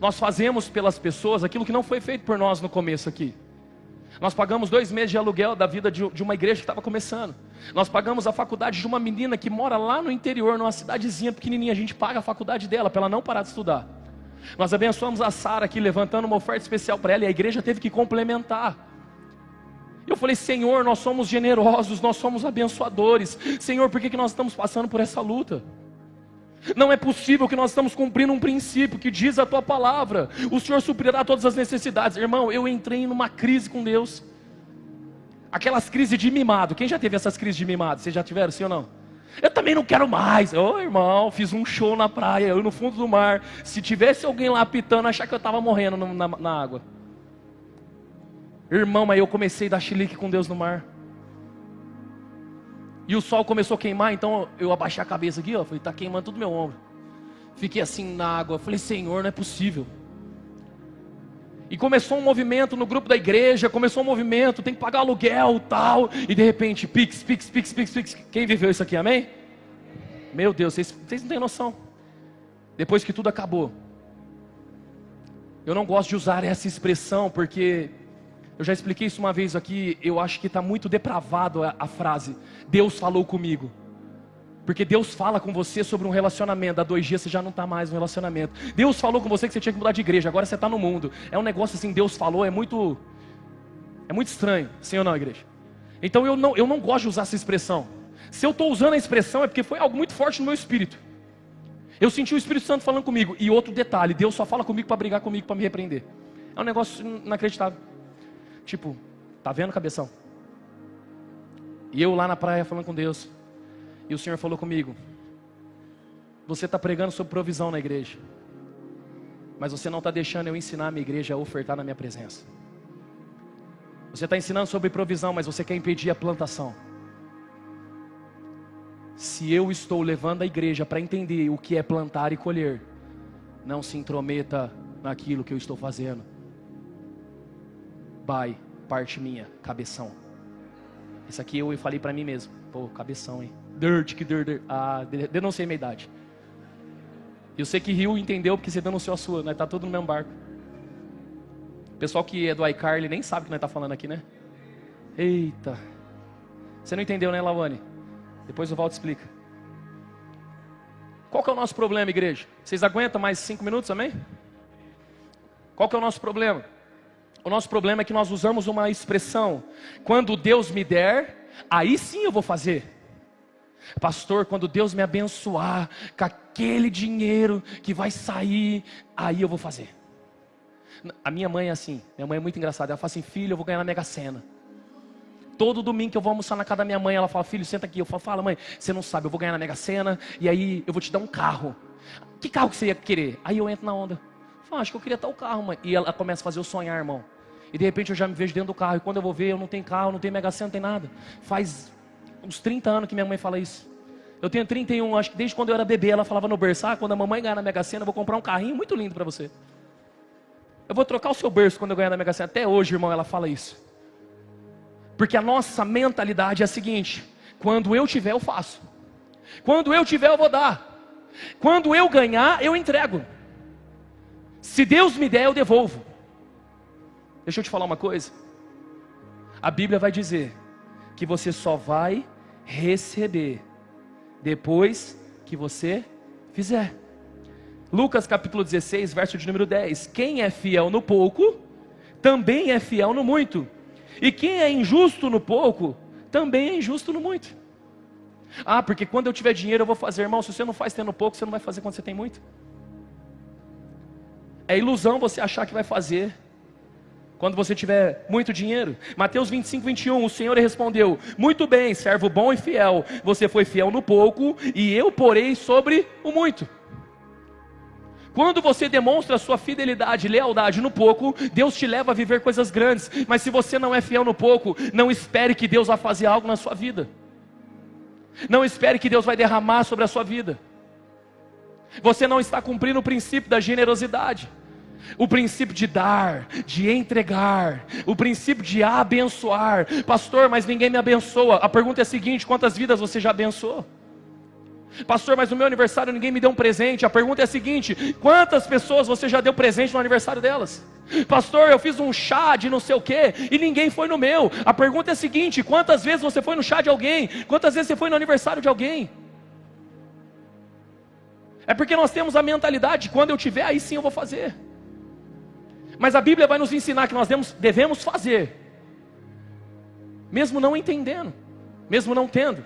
Nós fazemos pelas pessoas aquilo que não foi feito por nós no começo aqui. Nós pagamos 2 meses de aluguel da vida de uma igreja que estava começando. Nós pagamos a faculdade de uma menina que mora lá no interior, numa cidadezinha pequenininha. A gente paga a faculdade dela, para ela não parar de estudar. Nós abençoamos a Sara aqui, levantando uma oferta especial para ela, e a igreja teve que complementar. Eu falei: Senhor, nós somos generosos, nós somos abençoadores. Senhor, por que nós estamos passando por essa luta? Não é possível que nós estamos cumprindo um princípio que diz a tua palavra: o Senhor suprirá todas as necessidades. Irmão, eu entrei numa crise com Deus. Aquelas crises de mimado. Quem já teve essas crises de mimado? Vocês já tiveram, sim ou não? Eu também não quero mais. Irmão, fiz um show na praia, eu no fundo do mar. Se tivesse alguém lá apitando, achar que eu estava morrendo na água. Irmão, mas eu comecei a dar chilique com Deus no mar. E o sol começou a queimar, então eu abaixei a cabeça aqui, falei: está queimando tudo meu ombro. Fiquei assim na água, falei: Senhor, não é possível. E começou um movimento no grupo da igreja, começou um movimento, tem que pagar aluguel, tal. E de repente, pix. Quem viveu isso aqui, amém? Meu Deus, vocês não têm noção. Depois que tudo acabou. Eu não gosto de usar essa expressão, porque eu já expliquei isso uma vez aqui. Eu acho que está muito depravado a frase: Deus falou comigo. Porque Deus fala com você sobre um relacionamento. Há 2 dias você já não está mais no relacionamento. Deus falou com você que você tinha que mudar de igreja. Agora você está no mundo. É um negócio assim, Deus falou, é muito estranho. Sim ou não, igreja? Então eu não gosto de usar essa expressão. Se eu estou usando a expressão é porque foi algo muito forte no meu espírito. Eu senti o Espírito Santo falando comigo. E outro detalhe: Deus só fala comigo para brigar comigo, para me repreender. É um negócio inacreditável. Tipo, tá vendo, cabeção? E eu lá na praia falando com Deus. E o Senhor falou comigo: você está pregando sobre provisão na igreja, mas você não está deixando eu ensinar a minha igreja a ofertar na minha presença. Você está ensinando sobre provisão, mas você quer impedir a plantação. Se eu estou levando a igreja para entender o que é plantar e colher, não se intrometa naquilo que eu estou fazendo. Vai, parte minha, cabeção. Isso aqui eu falei para mim mesmo. Pô, cabeção, hein? Dirt. Ah, denunciei minha idade. E você que riu entendeu porque você denunciou a sua, nós tá todo no mesmo barco. O pessoal que é do iCarly nem sabe o que nós tá falando aqui, né? Eita. Você não entendeu, né, Lawane? Depois o Valdo explica. Qual que é o nosso problema, igreja? Vocês aguentam mais 5 minutos, amém? Qual que é o nosso problema? O nosso problema é que nós usamos uma expressão: quando Deus me der, aí sim eu vou fazer. Pastor, quando Deus me abençoar com aquele dinheiro que vai sair, aí eu vou fazer. A minha mãe é assim, minha mãe é muito engraçada. Ela fala assim: filho, eu vou ganhar na Mega Sena. Todo domingo que eu vou almoçar na casa da minha mãe, ela fala: filho, senta aqui. Eu falo: fala, mãe, você não sabe, eu vou ganhar na Mega Sena, e aí eu vou te dar um carro. Que carro que você ia querer? Aí eu entro na onda. Eu falo: acho que eu queria tal carro, mãe. E ela começa a fazer eu sonhar, irmão. E de repente eu já me vejo dentro do carro, e quando eu vou ver, eu não tenho carro, não tenho Mega Sena, não tem nada. Faz uns 30 anos que minha mãe fala isso. Eu tenho 31, acho que desde quando eu era bebê, ela falava no berço: quando a mamãe ganhar na Mega Sena, eu vou comprar um carrinho muito lindo para você. Eu vou trocar o seu berço quando eu ganhar na Mega Sena. Até hoje, irmão, ela fala isso. Porque a nossa mentalidade é a seguinte: quando eu tiver, eu faço. Quando eu tiver, eu vou dar. Quando eu ganhar, eu entrego. Se Deus me der, eu devolvo. Deixa eu te falar uma coisa. A Bíblia vai dizer que você só vai receber depois que você fizer. Lucas capítulo 16, verso de número 10. Quem é fiel no pouco, também é fiel no muito. E quem é injusto no pouco, também é injusto no muito. Porque quando eu tiver dinheiro eu vou fazer. Irmão, se você não faz tendo pouco, você não vai fazer quando você tem muito. É ilusão você achar que vai fazer quando você tiver muito dinheiro. Mateus 25, 21, o Senhor respondeu: muito bem, servo bom e fiel. Você foi fiel no pouco, e eu porei sobre o muito. Quando você demonstra a sua fidelidade e lealdade no pouco, Deus te leva a viver coisas grandes. Mas se você não é fiel no pouco, não espere que Deus vai fazer algo na sua vida. Não espere que Deus vai derramar sobre a sua vida. Você não está cumprindo o princípio da generosidade, o princípio de dar, de entregar, o princípio de abençoar. Pastor, mas ninguém me abençoa. A pergunta é a seguinte: quantas vidas você já abençoou? Pastor, mas no meu aniversário ninguém me deu um presente. A pergunta é a seguinte: quantas pessoas você já deu presente no aniversário delas? Pastor, eu fiz um chá de não sei o que e ninguém foi no meu. A pergunta é a seguinte: quantas vezes você foi no chá de alguém? Quantas vezes você foi no aniversário de alguém? É porque nós temos a mentalidade: quando eu tiver, aí sim eu vou fazer. Mas a Bíblia vai nos ensinar que nós devemos fazer, mesmo não entendendo, mesmo não tendo.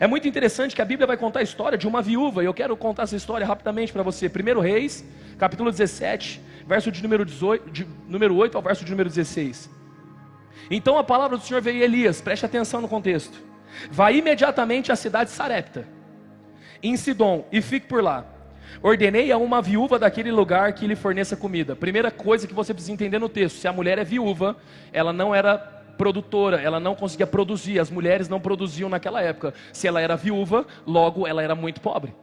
É muito interessante que a Bíblia vai contar a história de uma viúva, e eu quero contar essa história rapidamente para você. 1 Reis, capítulo 17, verso de número 8 ao verso de número 16. Então a palavra do Senhor veio a Elias, preste atenção no contexto: vai imediatamente à cidade de Sarepta, em Sidom, e fique por lá. Ordenei a uma viúva daquele lugar que lhe forneça comida. Primeira coisa que você precisa entender no texto: se a mulher é viúva, ela não era produtora, ela não conseguia produzir. As mulheres não produziam naquela época. Se ela era viúva, logo ela era muito pobre.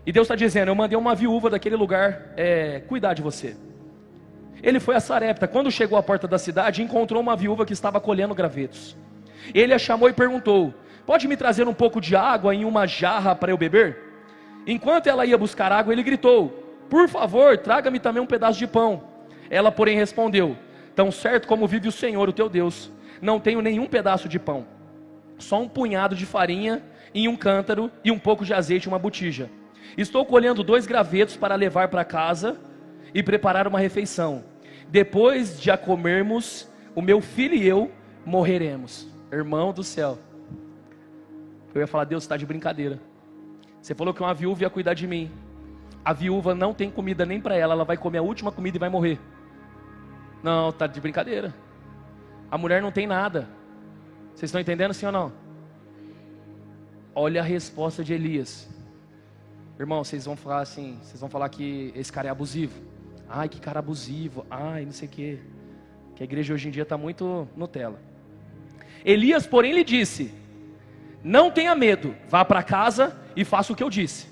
E Deus está dizendo: eu mandei uma viúva daquele lugar cuidar de você. Ele foi a Sarepta. Quando chegou à porta da cidade, encontrou uma viúva que estava colhendo gravetos. Ele a chamou e perguntou: pode me trazer um pouco de água em uma jarra para eu beber? Enquanto ela ia buscar água, ele gritou: por favor, traga-me também um pedaço de pão. Ela, porém, respondeu: tão certo como vive o Senhor, o teu Deus, não tenho nenhum pedaço de pão, só um punhado de farinha em um cântaro e um pouco de azeite em uma botija. Estou colhendo 2 gravetos para levar para casa e preparar uma refeição. Depois de a comermos, o meu filho e eu morreremos. Irmão do céu, eu ia falar: Deus está de brincadeira. Você falou que uma viúva ia cuidar de mim. A viúva não tem comida nem para ela, ela vai comer a última comida e vai morrer. Não, está de brincadeira. A mulher não tem nada. Vocês estão entendendo, sim ou não? Olha a resposta de Elias. Irmão, vocês vão falar assim, vocês vão falar que esse cara é abusivo. Ai, que cara abusivo. Ai, não sei o quê. Que a igreja hoje em dia está muito Nutella. Elias, porém, lhe disse: não tenha medo, vá para casa e faça o que eu disse.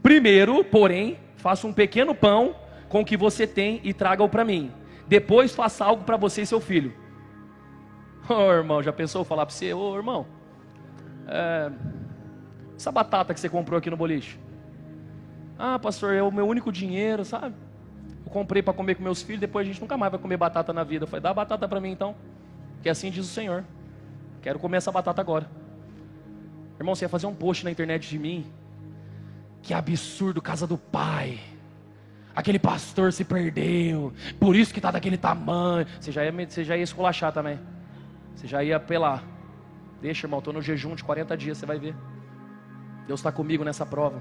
Primeiro, porém, faça um pequeno pão com o que você tem e traga-o para mim. Depois faça algo para você e seu filho. Irmão, já pensou falar para você: irmão, essa batata que você comprou aqui no boliche, Ah, pastor, é o meu único dinheiro, sabe? Eu comprei para comer com meus filhos, depois a gente nunca mais vai comer batata na vida. Eu falei, dá batata para mim então, que assim diz o Senhor. Quero comer essa batata agora. Irmão, você ia fazer um post na internet de mim. Que absurdo, casa do pai. Aquele pastor se perdeu, por isso que está daquele tamanho. Você já ia esculachar também. Você já ia apelar. Deixa, irmão, estou no jejum de 40 dias, você vai ver. Deus está comigo nessa prova.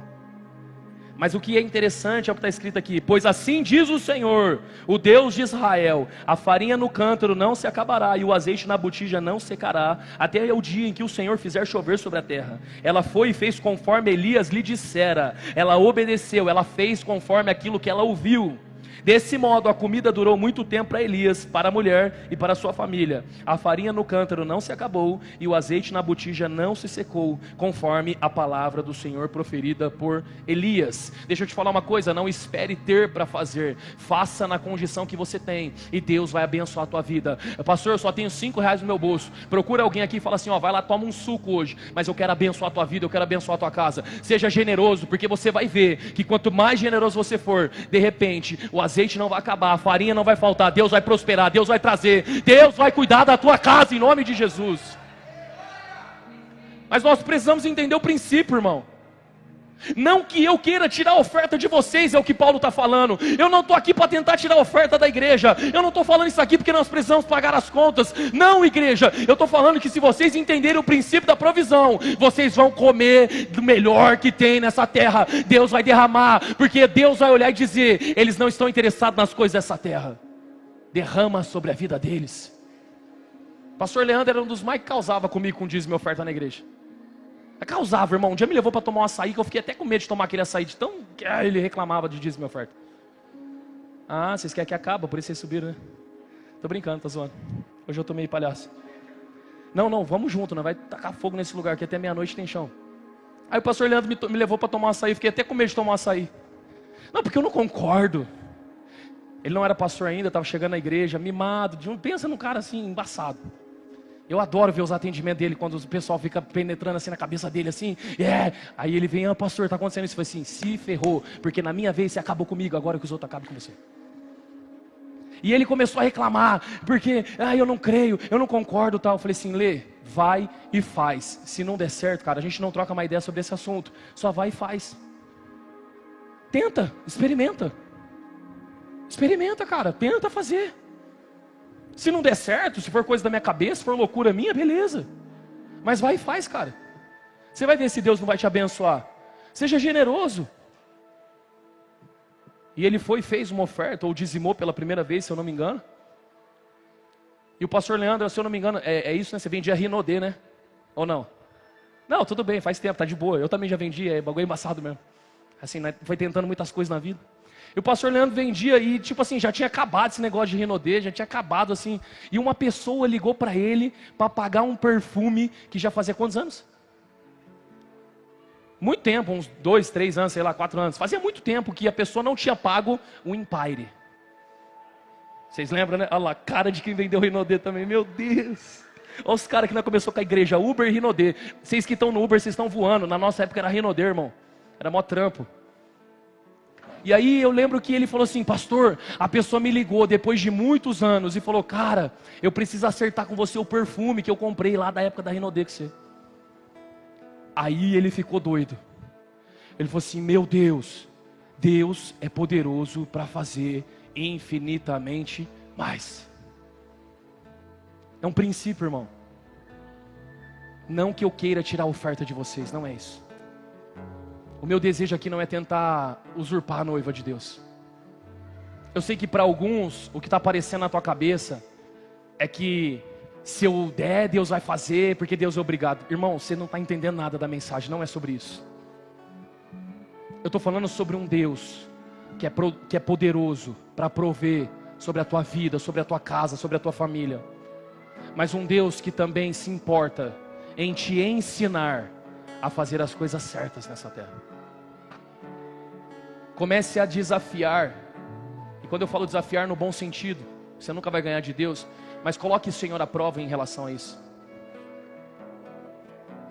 Mas o que é interessante é o que está escrito aqui. Pois assim diz o Senhor, o Deus de Israel: a farinha no cântaro não se acabará, e o azeite na botija não secará, até o dia em que o Senhor fizer chover sobre a terra. Ela foi e fez conforme Elias lhe dissera. Ela obedeceu, ela fez conforme aquilo que ela ouviu. Desse modo a comida durou muito tempo para Elias, para a mulher e para a sua família. A farinha no cântaro não se acabou e o azeite na botija não se secou, conforme a palavra do Senhor proferida por Elias. Deixa eu te falar uma coisa, não espere ter para fazer, faça na condição que você tem e Deus vai abençoar a tua vida. Pastor, eu só tenho R$5 no meu bolso. Procura alguém aqui e fala assim, ó, vai lá, toma um suco hoje, mas eu quero abençoar a tua vida, eu quero abençoar a tua casa. Seja generoso, porque você vai ver que quanto mais generoso você for, de repente o azeite não vai acabar, a farinha não vai faltar, Deus vai prosperar, Deus vai trazer, Deus vai cuidar da tua casa em nome de Jesus. Mas nós precisamos entender o princípio, irmão. Não que eu queira tirar a oferta de vocês, é o que Paulo está falando. Eu não estou aqui para tentar tirar a oferta da igreja. Eu não estou falando isso aqui porque nós precisamos pagar as contas. Não, igreja, eu estou falando que se vocês entenderem o princípio da provisão, vocês vão comer do melhor que tem nessa terra. Deus vai derramar, porque Deus vai olhar e dizer, eles não estão interessados nas coisas dessa terra. Derrama sobre a vida deles. Pastor Leandro era um dos mais que causava comigo com dízimo e oferta na igreja. Causava, irmão. Um dia me levou para tomar um açaí, que eu fiquei até com medo de tomar aquele açaí, de tão que ele reclamava de dízimo e oferta. Ah, vocês querem que acabe, por isso vocês subiram, né? Tô brincando, tô zoando. Hoje eu tô meio palhaço. Não, vamos junto, né? Vai tacar fogo nesse lugar, que até meia-noite tem chão. Aí o pastor Leandro me levou para tomar um açaí, fiquei até com medo de tomar um açaí. Não, porque eu não concordo. Ele não era pastor ainda, estava chegando na igreja, mimado, pensa num cara assim, embaçado. Eu adoro ver os atendimentos dele, quando o pessoal fica penetrando assim na cabeça dele, assim, aí ele vem, pastor, está acontecendo isso. Eu falei assim, se ferrou, porque na minha vez você acabou comigo, agora que os outros acabam com você. E ele começou a reclamar, porque, eu não creio, eu não concordo, tal. Eu falei assim, Lê, vai e faz. Se não der certo, cara, a gente não troca mais ideia sobre esse assunto, só vai e faz. Tenta, experimenta, cara, tenta fazer. Se não der certo, se for coisa da minha cabeça, se for loucura minha, beleza. Mas vai e faz, cara. Você vai ver se Deus não vai te abençoar. Seja generoso. E ele foi e fez uma oferta, ou dizimou pela primeira vez, se eu não me engano. E o pastor Leandro, se eu não me engano, é isso, né? Você vendia Rinodê, né? Ou não? Não, tudo bem, faz tempo, tá de boa. Eu também já vendi, bagulho embaçado mesmo. Assim, né? Foi tentando muitas coisas na vida. E o pastor Leandro vendia e, tipo assim, já tinha acabado esse negócio de Rinodê, já tinha acabado assim. E uma pessoa ligou para ele para pagar um perfume que já fazia quantos anos? Muito tempo, uns 2, 3 anos, sei lá, 4 anos. Fazia muito tempo que a pessoa não tinha pago o Empire. Vocês lembram, né? Olha lá, cara de quem vendeu Rinodê também, meu Deus. Olha os caras que não começou com a igreja, Uber e Rinodê. Vocês que estão no Uber, vocês estão voando. Na nossa época era Rinodê, irmão. Era mó trampo. E aí eu lembro que ele falou assim, pastor, a pessoa me ligou depois de muitos anos e falou, cara, eu preciso acertar com você o perfume que eu comprei lá da época da Rinodê que você. Aí ele ficou doido. Ele falou assim, meu Deus, Deus é poderoso para fazer infinitamente mais. É um princípio, irmão. Não que eu queira tirar a oferta de vocês, não é isso. O meu desejo aqui não é tentar usurpar a noiva de Deus. Eu sei que para alguns, o que está aparecendo na tua cabeça é que se eu der, Deus vai fazer, porque Deus é obrigado. Irmão, você não está entendendo nada da mensagem, não é sobre isso. Eu estou falando sobre um Deus que é poderoso para prover sobre a tua vida, sobre a tua casa, sobre a tua família. Mas um Deus que também se importa em te ensinar a fazer as coisas certas nessa terra. Comece a desafiar. E quando eu falo desafiar no bom sentido, você nunca vai ganhar de Deus, mas coloque o Senhor à prova em relação a isso.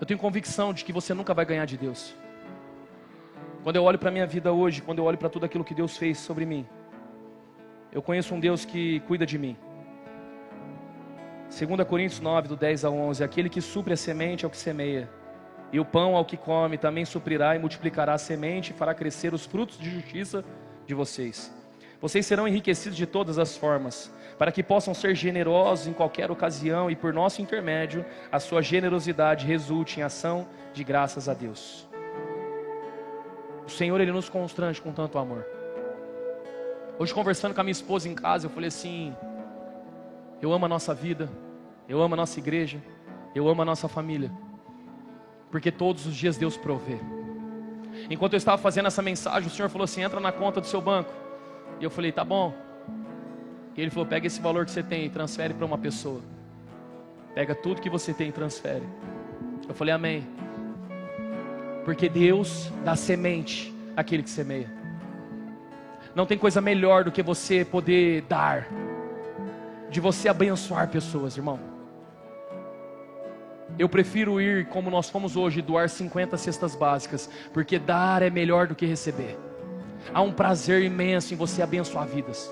Eu tenho convicção de que você nunca vai ganhar de Deus. Quando eu olho para a minha vida hoje, quando eu olho para tudo aquilo que Deus fez sobre mim, eu conheço um Deus que cuida de mim. 2 Coríntios 9, do 10 ao 11, aquele que supre a semente é o que semeia, e o pão ao que come também suprirá e multiplicará a semente e fará crescer os frutos de justiça de vocês. Vocês serão enriquecidos de todas as formas, para que possam ser generosos em qualquer ocasião e por nosso intermédio, a sua generosidade resulte em ação de graças a Deus. O Senhor, Ele nos constrange com tanto amor. Hoje, conversando com a minha esposa em casa, eu falei assim: eu amo a nossa vida, eu amo a nossa igreja, eu amo a nossa família, porque todos os dias Deus provê. Enquanto eu estava fazendo essa mensagem, o Senhor falou assim: entra na conta do seu banco. E eu falei: tá bom. E Ele falou: pega esse valor que você tem e transfere para uma pessoa. Pega tudo que você tem e transfere. Eu falei: amém. Porque Deus dá semente àquele que semeia. Não tem coisa melhor do que você poder dar, de você abençoar pessoas, irmão. Eu prefiro ir como nós fomos hoje, doar 50 cestas básicas, porque dar é melhor do que receber. Há um prazer imenso em você abençoar vidas.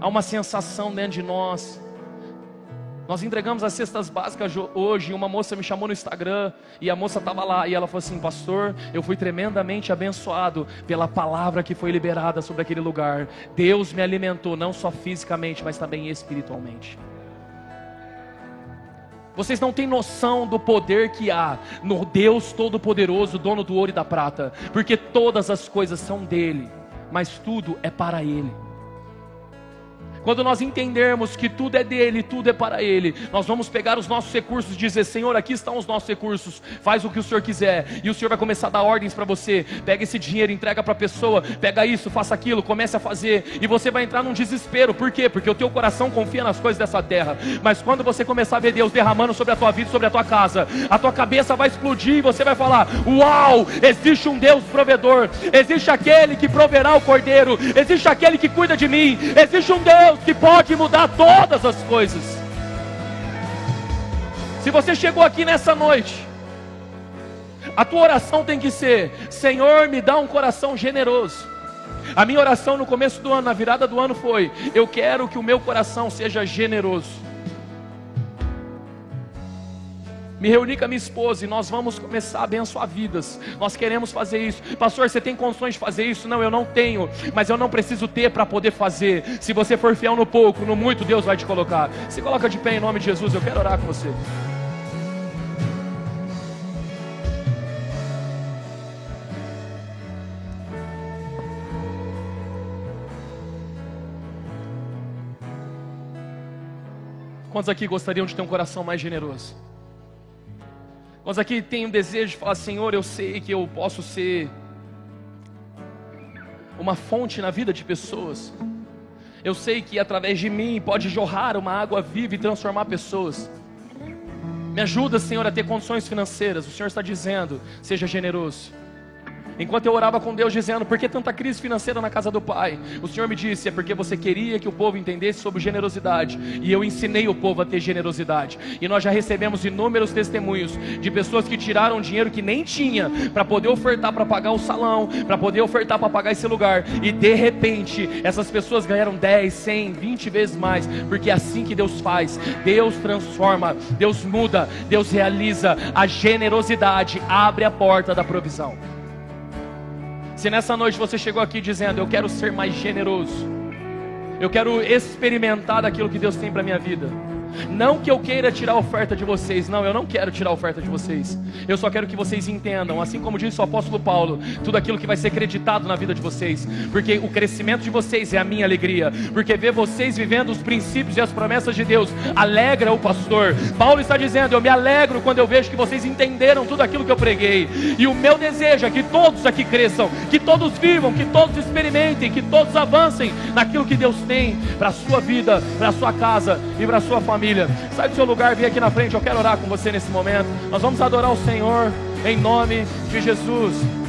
Há uma sensação dentro de nós. Nós entregamos as cestas básicas hoje. Uma moça me chamou no Instagram, e a moça estava lá, e ela falou assim: pastor, eu fui tremendamente abençoado pela palavra que foi liberada sobre aquele lugar. Deus me alimentou, não só fisicamente, mas também espiritualmente. Vocês não têm noção do poder que há no Deus Todo-Poderoso, dono do ouro e da prata, porque todas as coisas são dele, mas tudo é para ele. Quando nós entendermos que tudo é dele, tudo é para ele, nós vamos pegar os nossos recursos e dizer: Senhor, aqui estão os nossos recursos, faz o que o Senhor quiser. E o Senhor vai começar a dar ordens para você. Pega esse dinheiro, entrega para a pessoa, pega isso, faça aquilo, comece a fazer. E você vai entrar num desespero. Por quê? Porque o teu coração confia nas coisas dessa terra. Mas quando você começar a ver Deus derramando sobre a tua vida, sobre a tua casa, a tua cabeça vai explodir e você vai falar: uau, existe um Deus provedor, existe aquele que proverá o cordeiro, existe aquele que cuida de mim, existe um Deus que pode mudar todas as coisas. Se você chegou aqui nessa noite, a tua oração tem que ser: Senhor, me dá um coração generoso. A minha oração no começo do ano, na virada do ano, foi: eu quero que o meu coração seja generoso. Me reuni com a minha esposa e nós vamos começar a abençoar vidas. Nós queremos fazer isso. Pastor, você tem condições de fazer isso? Não, eu não tenho, mas eu não preciso ter para poder fazer. Se você for fiel no pouco, no muito Deus vai te colocar. Se coloca de pé em nome de Jesus, eu quero orar com você. Quantos aqui gostariam de ter um coração mais generoso? Nós aqui tem um desejo de falar: Senhor, eu sei que eu posso ser uma fonte na vida de pessoas. Eu sei que através de mim pode jorrar uma água viva e transformar pessoas. Me ajuda, Senhor, a ter condições financeiras. O Senhor está dizendo: seja generoso. Enquanto eu orava com Deus dizendo: por que tanta crise financeira na casa do Pai? O Senhor me disse: é porque você queria que o povo entendesse sobre generosidade, e eu ensinei o povo a ter generosidade. E nós já recebemos inúmeros testemunhos de pessoas que tiraram dinheiro que nem tinha para poder ofertar para pagar o salão, para poder ofertar para pagar esse lugar, e de repente essas pessoas ganharam 10, 100, 20 vezes mais, porque é assim que Deus faz. Deus transforma, Deus muda, Deus realiza. A generosidade abre a porta da provisão. Se nessa noite você chegou aqui dizendo: eu quero ser mais generoso, eu quero experimentar daquilo que Deus tem para a minha vida, não que eu queira tirar a oferta de vocês, não, eu não quero tirar a oferta de vocês, eu só quero que vocês entendam, assim como disse o apóstolo Paulo, tudo aquilo que vai ser acreditado na vida de vocês, porque o crescimento de vocês é a minha alegria, porque ver vocês vivendo os princípios e as promessas de Deus alegra o pastor. Paulo está dizendo: eu me alegro quando eu vejo que vocês entenderam tudo aquilo que eu preguei, e o meu desejo é que todos aqui cresçam, que todos vivam, que todos experimentem, que todos avancem naquilo que Deus tem para a sua vida, para a sua casa e para a sua família. Sai do seu lugar, vem aqui na frente, eu quero orar com você nesse momento. Nós vamos adorar o Senhor em nome de Jesus.